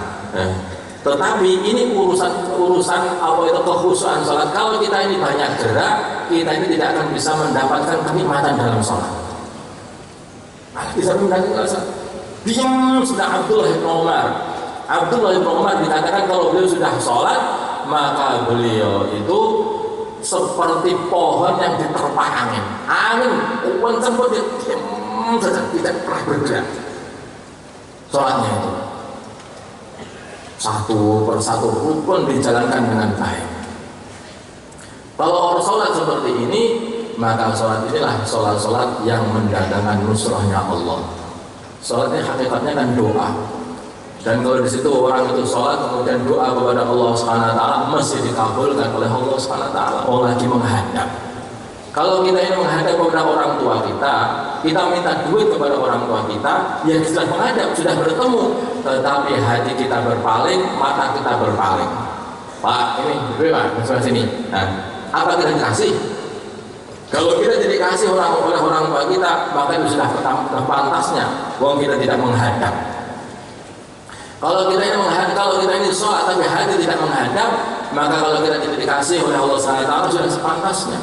[SPEAKER 1] Tetapi ini urusan apa itu kekhusyuan sholat. Kalau kita ini banyak gerak, kita ini tidak akan bisa mendapatkan kenikmatan dalam sholat. Bisa mendapatkan sholat. Diam sudah Abdullah bin Umar. Abdullah bin Umar dikatakan kalau beliau sudah sholat, maka beliau itu seperti pohon yang diterpa angin. Angin, kencang pun dia diam saja, tidak pernah bergerak. Sholatnya itu satu persatu rukun dijalankan dengan baik. Kalau orang sholat seperti ini, maka sholat inilah sholat yang mendatangkan nusrahnya Allah. Sholatnya hakikatnya kan doa. Dan kalau di situ orang itu sholat kemudian doa kepada Allah SWT, mesti dikabulkan oleh Allah SWT. Allah lagi menghadap. Kalau kita ini menghadap kepada orang tua kita minta duit kepada orang tua kita, yang sudah menghadap, sudah bertemu, tetapi hati kita berpaling, mata kita berpaling. Pak, ini bagaimana? Sebelah sini. Nah, apa kita dikasih? Kalau kita jadi kasih oleh orang tua kita, maka itu sudah pantasnya. Wong kita tidak menghadap. Kalau kita ini sholat tapi hati tidak menghadap, maka kalau kita tidak dikasih oleh Allah SWT sudah sepantasnya.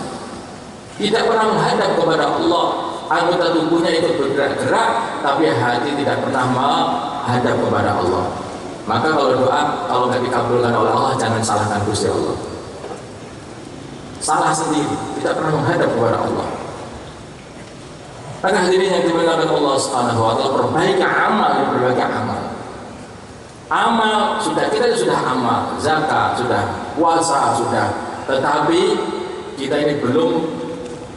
[SPEAKER 1] Tidak pernah menghadap kepada Allah, anggota tubuhnya itu bergerak-gerak, tapi hati tidak pernah menghadap kepada Allah. Maka kalau doa, kalau nggak dikabulkan oleh Allah, jangan salahkan Gusti Allah. Salah sendiri, tidak pernah menghadap kepada Allah. Maka hadirin yang dimuliakan Allah Subhanahu wa taala, perbaiki amal. Amal sudah, kita sudah amal, zakat sudah, puasa sudah, tetapi kita ini belum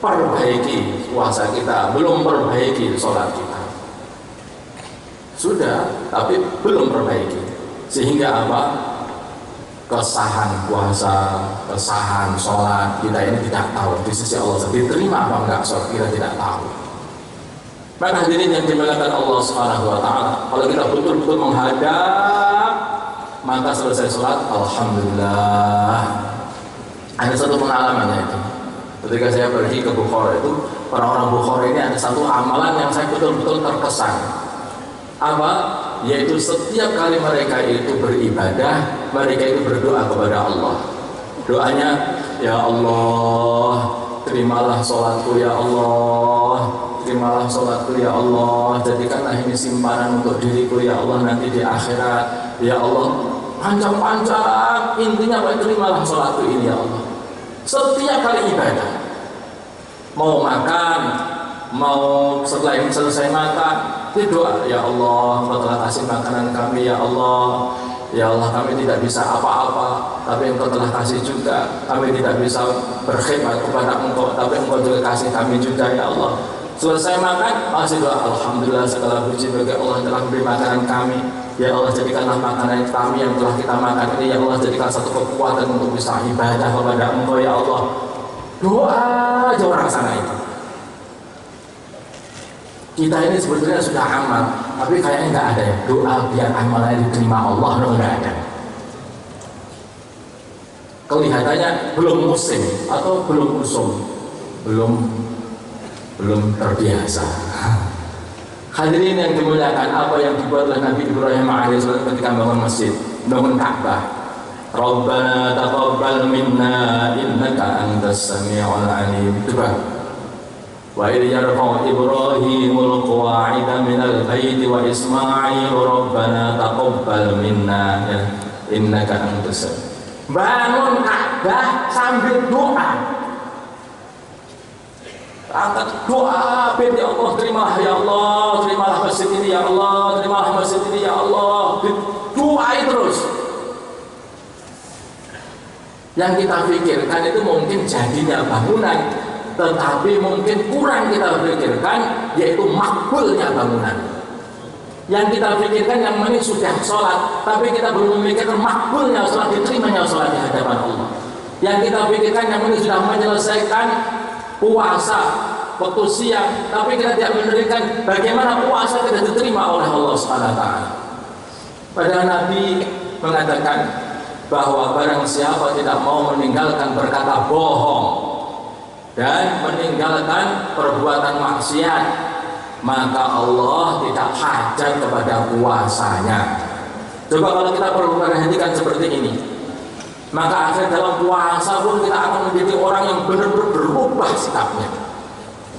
[SPEAKER 1] perbaiki puasa kita, belum perbaiki sholat kita. Sudah, tapi belum perbaiki. Sehingga apa? Kesahan puasa, kesahan sholat kita ini tidak tahu di sisi Allah. Diterima apa enggak sholat kita tidak tahu. Maka hadirin yang dimuliakan Allah Subhanahu wa taala, kalau kita betul-betul menghadap, maka selesai sholat, alhamdulillah. Ada satu pengalaman itu. Ketika saya pergi ke Bukhara itu, orang-orang Bukhara ini ada satu amalan yang saya betul-betul terkesan. Apa? Yaitu setiap kali mereka itu beribadah, mereka itu berdoa kepada Allah. Doanya, ya Allah, terimalah sholatku ya Allah, terimalah sholatku ya Allah, jadikanlah ini simpanan untuk diriku ya Allah nanti di akhirat. Ya Allah, panjang-panjang, intinya Pak, terimalah sholatku ini ya Allah. Setiap kali ibadah, mau makan, mau setelah ini selesai makan, itu doa, ya Allah, Engkau telah kasih makanan kami ya Allah. Ya Allah, kami tidak bisa apa-apa, tapi Engkau telah kasih juga. Kami tidak bisa berkhidmat kepada Engkau, tapi Engkau juga kasih kami juga ya Allah. Selesai makan, masih doa, alhamdulillah segala puji bagi Allah telah memberi makanan kami. Ya Allah, jadikanlah makanan kami yang telah kita makan ini, ya Allah, jadikan satu kekuatan untuk bisa ibadah kepada Engkau ya Allah. Doa aja orang sana itu. Kita ini sebetulnya sudah amal, tapi kayaknya nggak ada ya doa biar amalnya diterima Allah, nggak ada. Kelihatannya belum musim atau belum usum, belum terbiasa. Hadirin yang dimuliakan, apa yang dibuat oleh Nabi Ibrahim alaihissalam ketika bangun masjid, bangun Ka'bah. Rabbana taqabbal minna innaka antas sami'ul alim. Coba. Wa idh yarfa'u Ibrahimul qawa'ida minal baiti wa Ismail rabbana taqabbal minna innaka antas. Bangun Ka'bah sambil doa. Angkat doa, ya Allah, terimalah ya Allah, terimalah masjid ini ya Allah, terimalah masjid ini ya Allah. Doai terus. Yang kita pikirkan itu mungkin jadinya bangunan, tetapi mungkin kurang kita pikirkan yaitu makbulnya bangunan. Yang kita pikirkan yang ini sudah sholat, tapi kita belum memikirkan makbulnya sholat, diterimanya sholat di hadapan Allah. Yang kita pikirkan yang ini sudah menyelesaikan puasa waktu siang, tapi kita tidak memberikan bagaimana puasa tidak diterima oleh Allah SWT. Padahal Nabi mengatakan bahwa barang siapa tidak mau meninggalkan berkata bohong dan meninggalkan perbuatan maksiat, maka Allah tidak hajar kepada puasanya. Coba kalau kita perhatikan seperti ini, maka akhirnya dalam puasa pun kita akan menjadi orang yang benar-benar berubah sikapnya.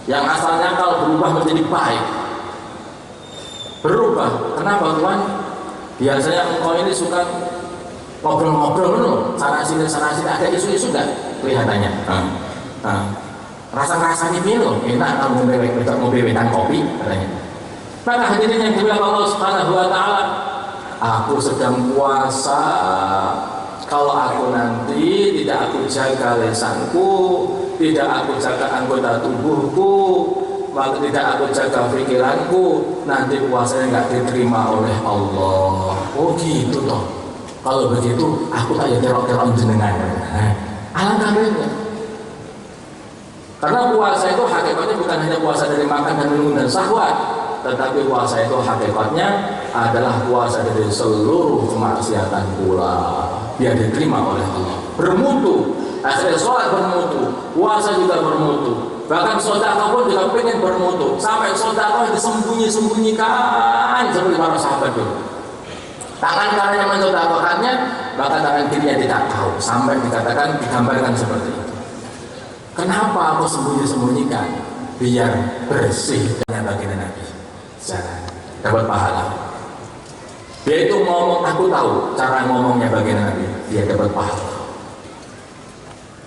[SPEAKER 1] Yang asalnya kalau berubah menjadi baik, berubah. Kenapa Tuhan? Biasanya engkau ini suka ngobrol-ngobrol dulu, sana sini ada isu-isu nggak kelihatannya. Rasa-rasanya minum enak kalau mau bebekan kopi katanya. Maka hadirin yang dimuliakan Allah Subhanahu Wa Taala, aku sedang puasa. Kalau aku nanti tidak aku jaga lesanku, tidak aku jaga anggota tubuhku, maka tidak aku jaga pikiranku, nanti puasanya nggak diterima oleh Allah. Oh gitu toh. Kalau begitu, aku tak ya terok-terok jenengan. Alangkah baiknya. Karena puasa itu hakikatnya bukan hanya puasa dari makan dan minum dan syahwat, tetapi puasa itu hakikatnya adalah puasa dari seluruh kemaksiatan pula. Biar diterima oleh Allah. Bermutu, akhirnya sholat bermutu, puasa juga bermutu, bahkan sedekah pun juga pengen bermutu, sampai sedekah disembunyi-sembunyikan seperti para sahabat dulu. Tangan kanannya mensedekahkannya, maka tangan kirinya tidak tahu, sampai dikatakan digambarkan seperti itu. Kenapa aku sembunyi-sembunyikan? Biar bersih dan baginda Nabi. Jangan dapat pahala. Dia itu ngomong, aku tahu cara ngomongnya bagian Nabi, dia dapat pahala.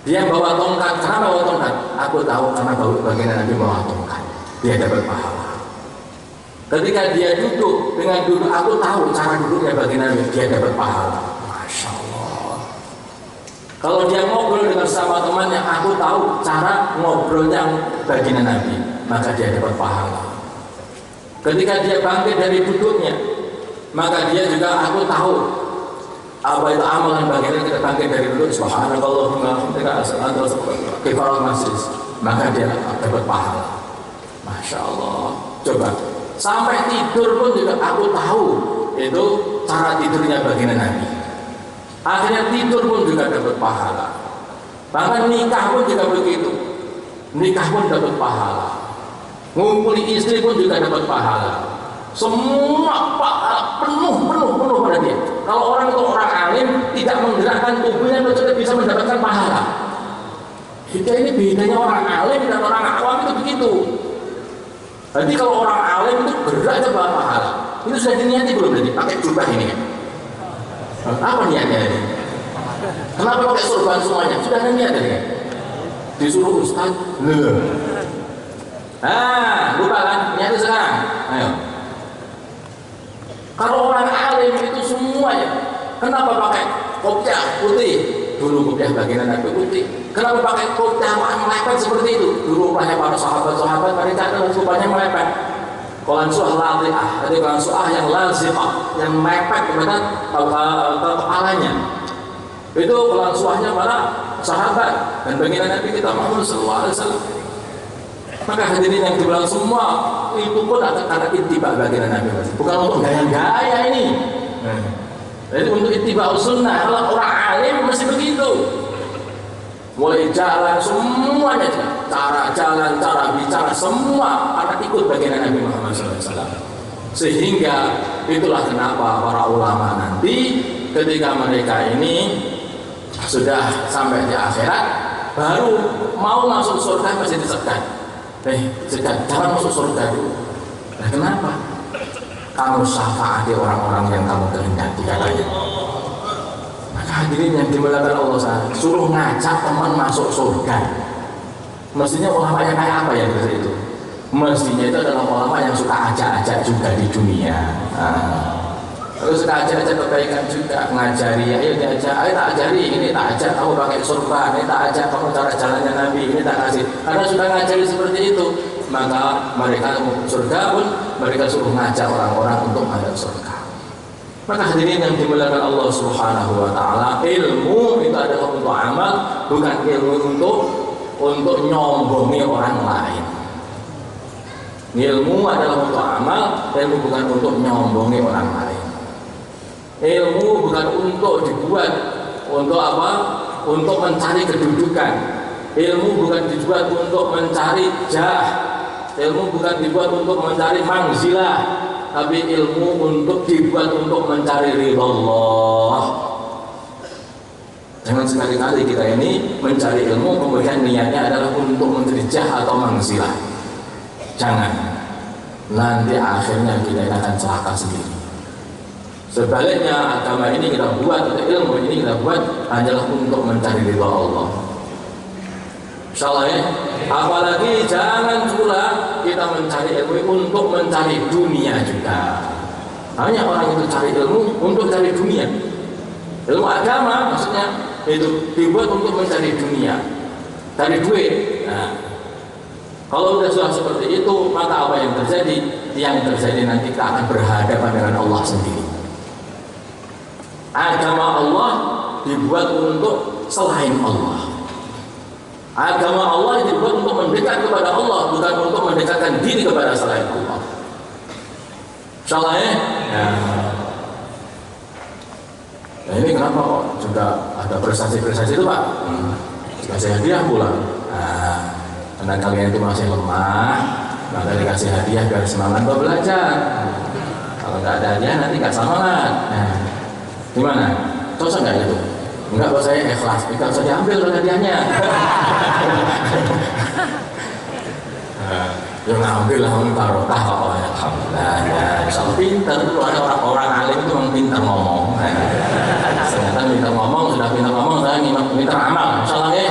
[SPEAKER 1] Dia bawa tongkat, kenapa bawa tongkat? Aku tahu karena bagian Nabi bawa tongkat, dia dapat pahala. Ketika dia duduk dengan duduk, aku tahu cara duduknya bagian Nabi, dia dapat pahala. Masya Allah. Kalau dia ngobrol dengan sama temannya, aku tahu cara ngobrolnya bagian Nabi, maka dia dapat pahala. Ketika dia bangkit dari duduknya, maka dia juga aku tahu apa itu amalan bagian kita bangkit dari dulu, subhanallahumma kifarul majlis, maka dia dapat pahala. Masya Allah. Coba sampai tidur pun juga aku tahu itu cara tidurnya bagian Nabi, akhirnya tidur pun juga dapat pahala. Bahkan nikah pun juga begitu. nikah pun dapat pahala, ngumpuli istri pun juga dapat pahala, semua pahala penuh pada dia. Kalau orang itu orang alim tidak menggerakkan tubuhnya itu tidak bisa mendapatkan pahala. Kita ini bedanya orang alim dan orang awam itu begitu. Jadi kalau orang alim itu gerak coba pahala. Itu sudah diniati belum tadi? Pakai jubah ini kan? Apa niatnya tadi? Kenapa pakai sorban semuanya? Sudah ada niat tadi kan? Disuruh ustaz. Lupa kan? Niatnya sekarang. Ayo. Kalau orang alim itu semuanya, kenapa pakai kopiah putih? Dulu kopiah bagian Nabi putih. Kenapa pakai kopiah melepet seperti itu? Dulu banyak para sahabat-sahabat mereka adalah rupanya melepet. Qalansuah lati'ah, jadi qalansuah yang lazimah, yang mepet kepada kepalanya. Itu qalansuahnya para sahabat dan baginda Nabi kita Muhammad SAW. Maka hadirin yang dibilang semua itu pun karena ittiba baginda Nabi, bukan untuk gaya-gaya ini. Jadi untuk ittiba sunnah. Kalau orang alim mesti begitu. Mulai jalan semuanya, cara jalan, cara bicara semua karena ikut baginda Nabi Muhammad SAW. Sehingga itulah kenapa para ulama nanti ketika mereka ini sudah sampai di akhirat baru mau masuk surga masih disekat. Jangan masuk surga dulu. Nah, kenapa? Kamu syafaati orang-orang yang kamu kehendaki katanya. Hadirin yang dimuliakan Allah, suruh ngajak teman masuk surga. Mestinya ulama yang kayak apa ya itu? Mestinya itu adalah ulama yang suka ajak-ajak juga di dunia. Terus suka ajak-ajak kebaikan juga, ngajari, ayo diajak, ayo tak ajari, ini tak ajak kamu pakai surga, ini tak ajak kamu cara jalannya Nabi, ini tak kasih. Karena sudah ngajari seperti itu, maka mereka surga pun mereka suruh ngajak orang-orang untuk masuk surga. Maka hadirin yang dimuliakan Allah Subhanahu wa taala, ilmu itu adalah untuk amal, bukan ilmu untuk nyombongi orang lain. Ilmu adalah untuk amal, ilmu bukan untuk nyombongi orang lain. Ilmu bukan untuk dibuat untuk apa? Untuk mencari kedudukan. Ilmu bukan dibuat untuk mencari jah. Ilmu bukan dibuat untuk mencari manzilah. Tapi ilmu untuk dibuat untuk mencari ridha Allah. Jangan sekali-kali kita ini mencari ilmu kemudian niatnya adalah untuk mencari jah atau manzilah. Jangan. Nanti akhirnya kita akan celaka sendiri. Sebaliknya agama ini kita buat, atau ilmu ini kita buat hanyalah untuk mencari ridha Allah. Insyaallah ya. Apalagi jangan pula kita mencari ilmu untuk mencari dunia juga. Hanya orang itu cari ilmu untuk cari dunia. Ilmu agama maksudnya itu dibuat untuk mencari dunia, cari duit. Nah, kalau sudah seperti itu, maka apa yang terjadi? Yang terjadi nanti kita akan berhadapan dengan Allah sendiri. Agama Allah dibuat untuk selain Allah. Agama Allah dibuat untuk mendekat kepada Allah, bukan untuk mendekatkan diri kepada selain Allah. Insyaallah ya. Nah ini kenapa kok juga ada prestasi-prestasi itu Pak? Dikasih hadiah pula. Karena kalian itu masih lemah, maka dikasih hadiah biar semangat belajar. Kalau nggak ada hadiah nanti nggak semangat. Gimana? Cocok nggak itu? Enggak, buat saya ikhlas. Tidak usah diambil hadiahnya. Ya ngambil lah, barokah kok. Alhamdulillah. Ya, soal pintar itu ada orang-orang alim itu memang pintar ngomong. Ternyata pintar ngomong, sudah pintar ngomong, saya pintar amal. Insyaallah ya.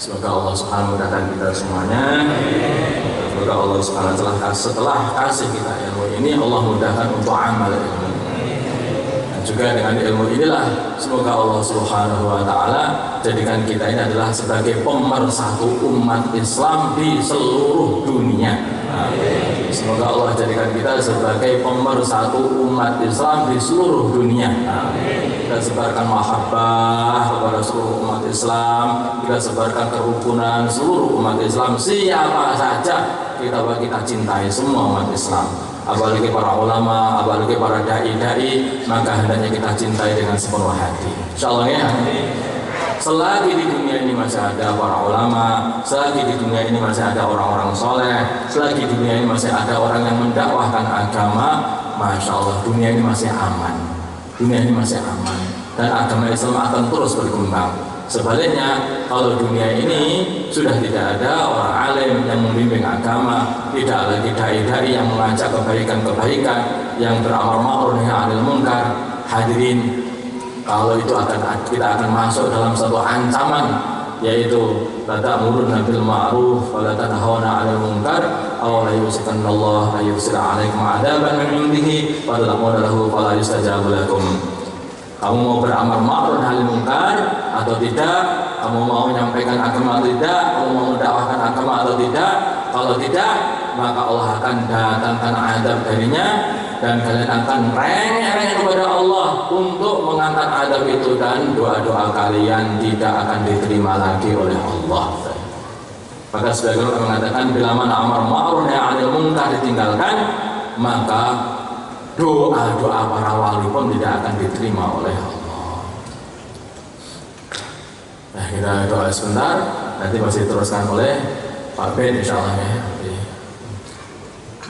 [SPEAKER 1] Semoga Allah Subhanahu wa taala kita semuanya. Semoga Allah Subhanahu wa taala setelah kasih kita ilmu ini, Allah mudahkan untuk amal ilmu. Juga dengan ilmu inilah semoga Allah Subhanahu wa taala jadikan kita ini adalah sebagai pemersatu umat Islam di seluruh dunia. Amin. Semoga Allah jadikan kita sebagai pemersatu umat Islam di seluruh dunia. Amin. Kita sebarkan mahabbah kepada seluruh umat Islam, kita sebarkan kerukunan seluruh umat Islam, siapa saja kita cintai semua umat Islam. Apalagi para ulama, apalagi para dai-dai, maka hendaknya kita cintai dengan sepenuh hati. Insyaallah ya. selagi di dunia ini masih ada para ulama, selagi di dunia ini masih ada orang-orang soleh, selagi di dunia ini masih ada orang yang mendakwahkan agama, Masya Allah, dunia ini masih aman. Dunia ini masih aman dan agama Islam akan terus berkembang. Sebaliknya, kalau dunia ini sudah tidak ada orang alim yang membimbing agama, tidak lagi dai-dai yang mengajak kebaikan-kebaikan, yang beramar ma'ruf nahi 'anil munkar, hadirin, kalau itu kita akan masuk dalam satu ancaman, yaitu la ta'muruna bil ma'ruf wa la tanhauna 'anil munkar aw la yusikanallahu ay yusira 'alaikum 'adaban min 'indihi wa tad'una lahu fala yustajabu lakum. Kamu mau beramar ma'ruf nahi 'anil munkar atau tidak? Kamu mau menyampaikan agama atau tidak? Kamu mau mendakwahkan agama atau tidak? Kalau tidak, maka Allah akan datangkan azab darinya dan kalian akan rengek kepada Allah untuk mengangkat adab itu, dan doa-doa kalian tidak akan diterima lagi oleh Allah. Maka sebagian orang mengatakan bila mana amar ma'ruf nahi 'anil munkar ditinggalkan, maka doa-doa para wali pun tidak akan diterima oleh Allah. Nah, kita doa sebentar, nanti masih teruskan oleh Pak Ben insyaallah ya.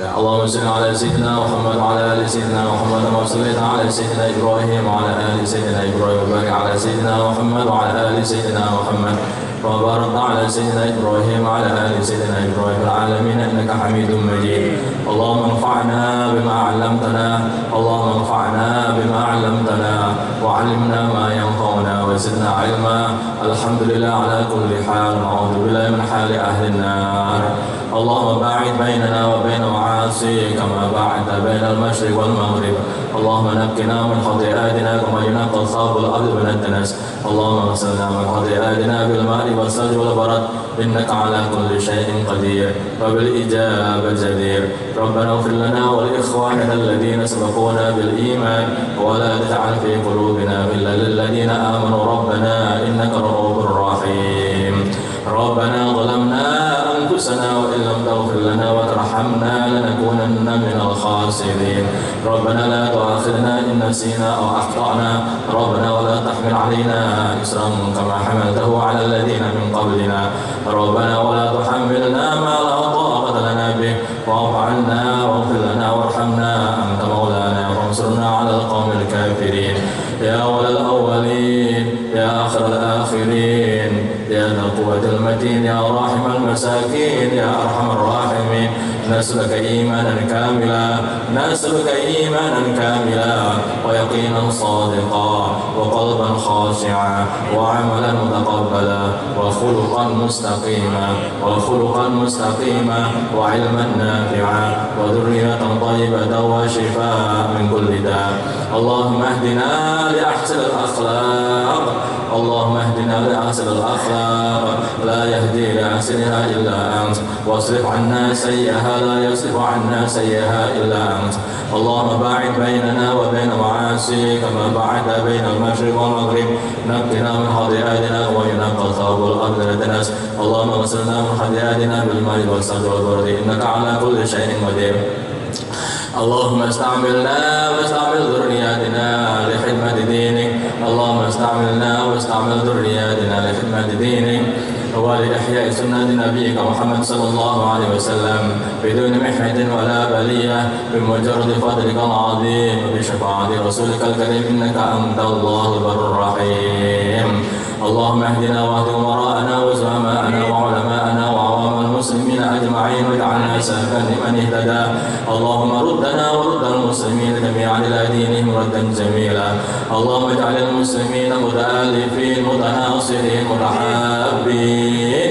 [SPEAKER 1] اللهم صل على سيدنا محمد وعلى ال سيدنا محمد كما صليت على سيدنا ابراهيم وعلى ال سيدنا ابراهيم وبارك على سيدنا محمد وعلى ال سيدنا محمد وبارك على سيدنا ابراهيم وعلى ال سيدنا ابراهيم في العالمين انك حميد مجيد. اللهم انفعنا بما علمتنا، اللهم انفعنا بما علمتنا وعلمنا ما ينفعنا وزدنا علما. الحمد لله على كل حال، نعوذ بالله من حال اهل النار. اللهم باعد بيننا وبين معاصيك كما باعدت بين المشرق والمغرب. اللهم نقنا من خطيئاتنا كما ينقى الثوب الابيض من الدنس. اللهم اغسلنا من خطيئاتنا بالماء والثلج والبرد انك على كل شيء قدير وبالاجابه جدير. ربنا اغفر لنا ولاخواننا الذين سبقونا بالايمان ولا تجعل في قلوبنا غلا للذين امنوا ربنا انك رؤوف رحيم. ربنا ظلمنا أنفسنا وإن لم تغفر لنا وترحمنا لنكونن من الخاسرين. ربنا لا تؤاخذنا إن نسينا أو أخطأنا. ربنا ولا تحمل علينا إصرا كما حملته على الذين من قبلنا. ربنا ولا تحملنا ما لا طاقة لنا به واعف عنا واغفر لنا وارحمنا أنت مولانا فانصرنا على القوم الكافرين. يا أول الأولين يا آخر الآخرين يا ذا القوة المتين يا راحم المساكين يا أرحم الراحمين. نسألك إيمانا كاملا، نسألك إيمانا كاملا ويقينا صادقا وقلبا خاشعا وعملا متقبلا وخلقا مستقيما وعلما نافعا وذرية طيبة وشفاء من كل داء. اللهم اهدنا لأحسن الأخلاق، اللهم اهدنا لأحسن الأخلاق لا يهدي لأحسنها إلا أنت، واصرف عنا سيئها لا يصرف عنا سيئها إلا أنت. اللهم باعد بيننا وبين معاصيك كما باعد بين المشرق والمغرب. نقنا من خطيئاتنا وينقى الثوب الأرض الدنس. اللهم اغسلنا من خطيئاتنا بالماء والثلج والبرد إنك على كل شيء قدير. اللهم استعملنا واستعمل ذرياتنا لخدمة دينك. اللهم استعملنا واستعمل ذرياتنا لخدمة دينك ولإحياء سنة نبيك محمد صلى الله عليه وسلم بدون محنة ولا بلية بمجرد فضلك العظيم وبشفاعة رسولك الكريم إنك أنت الله البر الرحيم. اللهم اهدنا واهد وراءنا وزعماءنا وعلماءنا وعوام المسلمين أجمعين واجعلنا سلفا لمن اهتدى. اللهم ردنا ورد المسلمين جميعا إلى دينهم ردا جميلا. اللهم اجعل المسلمين متآلفين متناصرين متحابين.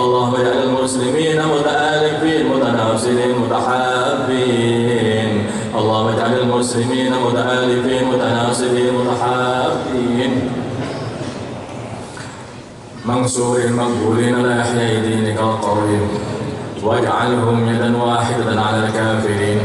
[SPEAKER 1] اللهم اجعل المسلمين متآلفين متناصرين متحابين. اللهم اجعل المسلمين متآلفين متناصرين متحابين منصورين مقبولين على إحياء دينك القويم واجعلهم يدا واحدة على الكافرين.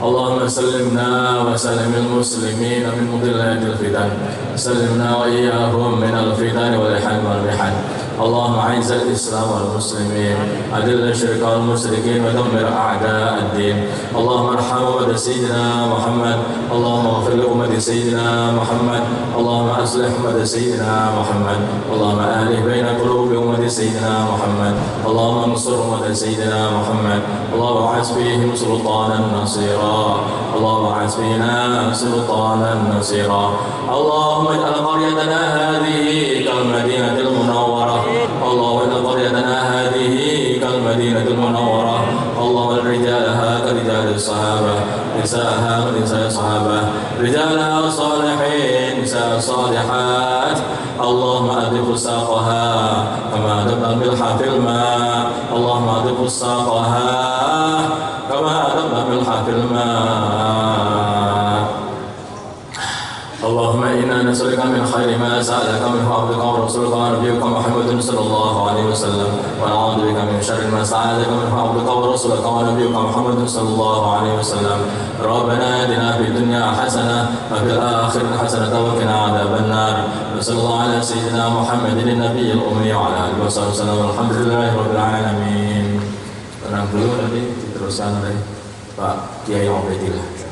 [SPEAKER 1] اللهم سلمنا وسلم المسلمين من مضلات الفتن، سلمنا وإياهم من الفتن والحن والمحن. اللهم أعز الإسلام والمسلمين أذل الشرك والمشركين ودمر أعداء الدين اللهم ارحم أمة سيدنا محمد اللهم اغفر لأمة سيدنا محمد اللهم أصلح أمة سيدنا محمد اللهم ألف بين قلوب أمة سيدنا محمد اللهم انصر أمة سيدنا محمد اللهم ابعث فيهم سلطانا نصيرا اللهم ابعث فينا سلطانا نصيرا اللهم اجعل قريتنا هذه كالمدينة المنورة اللهم اجعل قريتنا هذه كالمدينة المنورة اللهم رجالها كرجال الصحابة نساءها كنساء الصحابة رجالها صالحين نساء صالحات اللهم أدب ساقها كما أدبنا الملح في الماء اللهم أدب ساقها كما أدبنا الملح في الماء اللهم إنا نسألك من خير ما سألك منه عبدك ورسولك ونبيك محمد صلى الله عليه وسلم ونعوذ بك من شر ما استعاذك منه عبدك ورسولك ونبيك محمد صلى الله عليه وسلم ربنا آتنا في الدنيا حسنة وفي الآخرة حسنة وقنا عذاب النار وصلى الله على سيدنا محمد النبي الأمي وعلى آله وصحبه وسلم والحمد لله رب العالمين. Tenang dulu, nanti diteruskan oleh Pak Kiai Obedillah.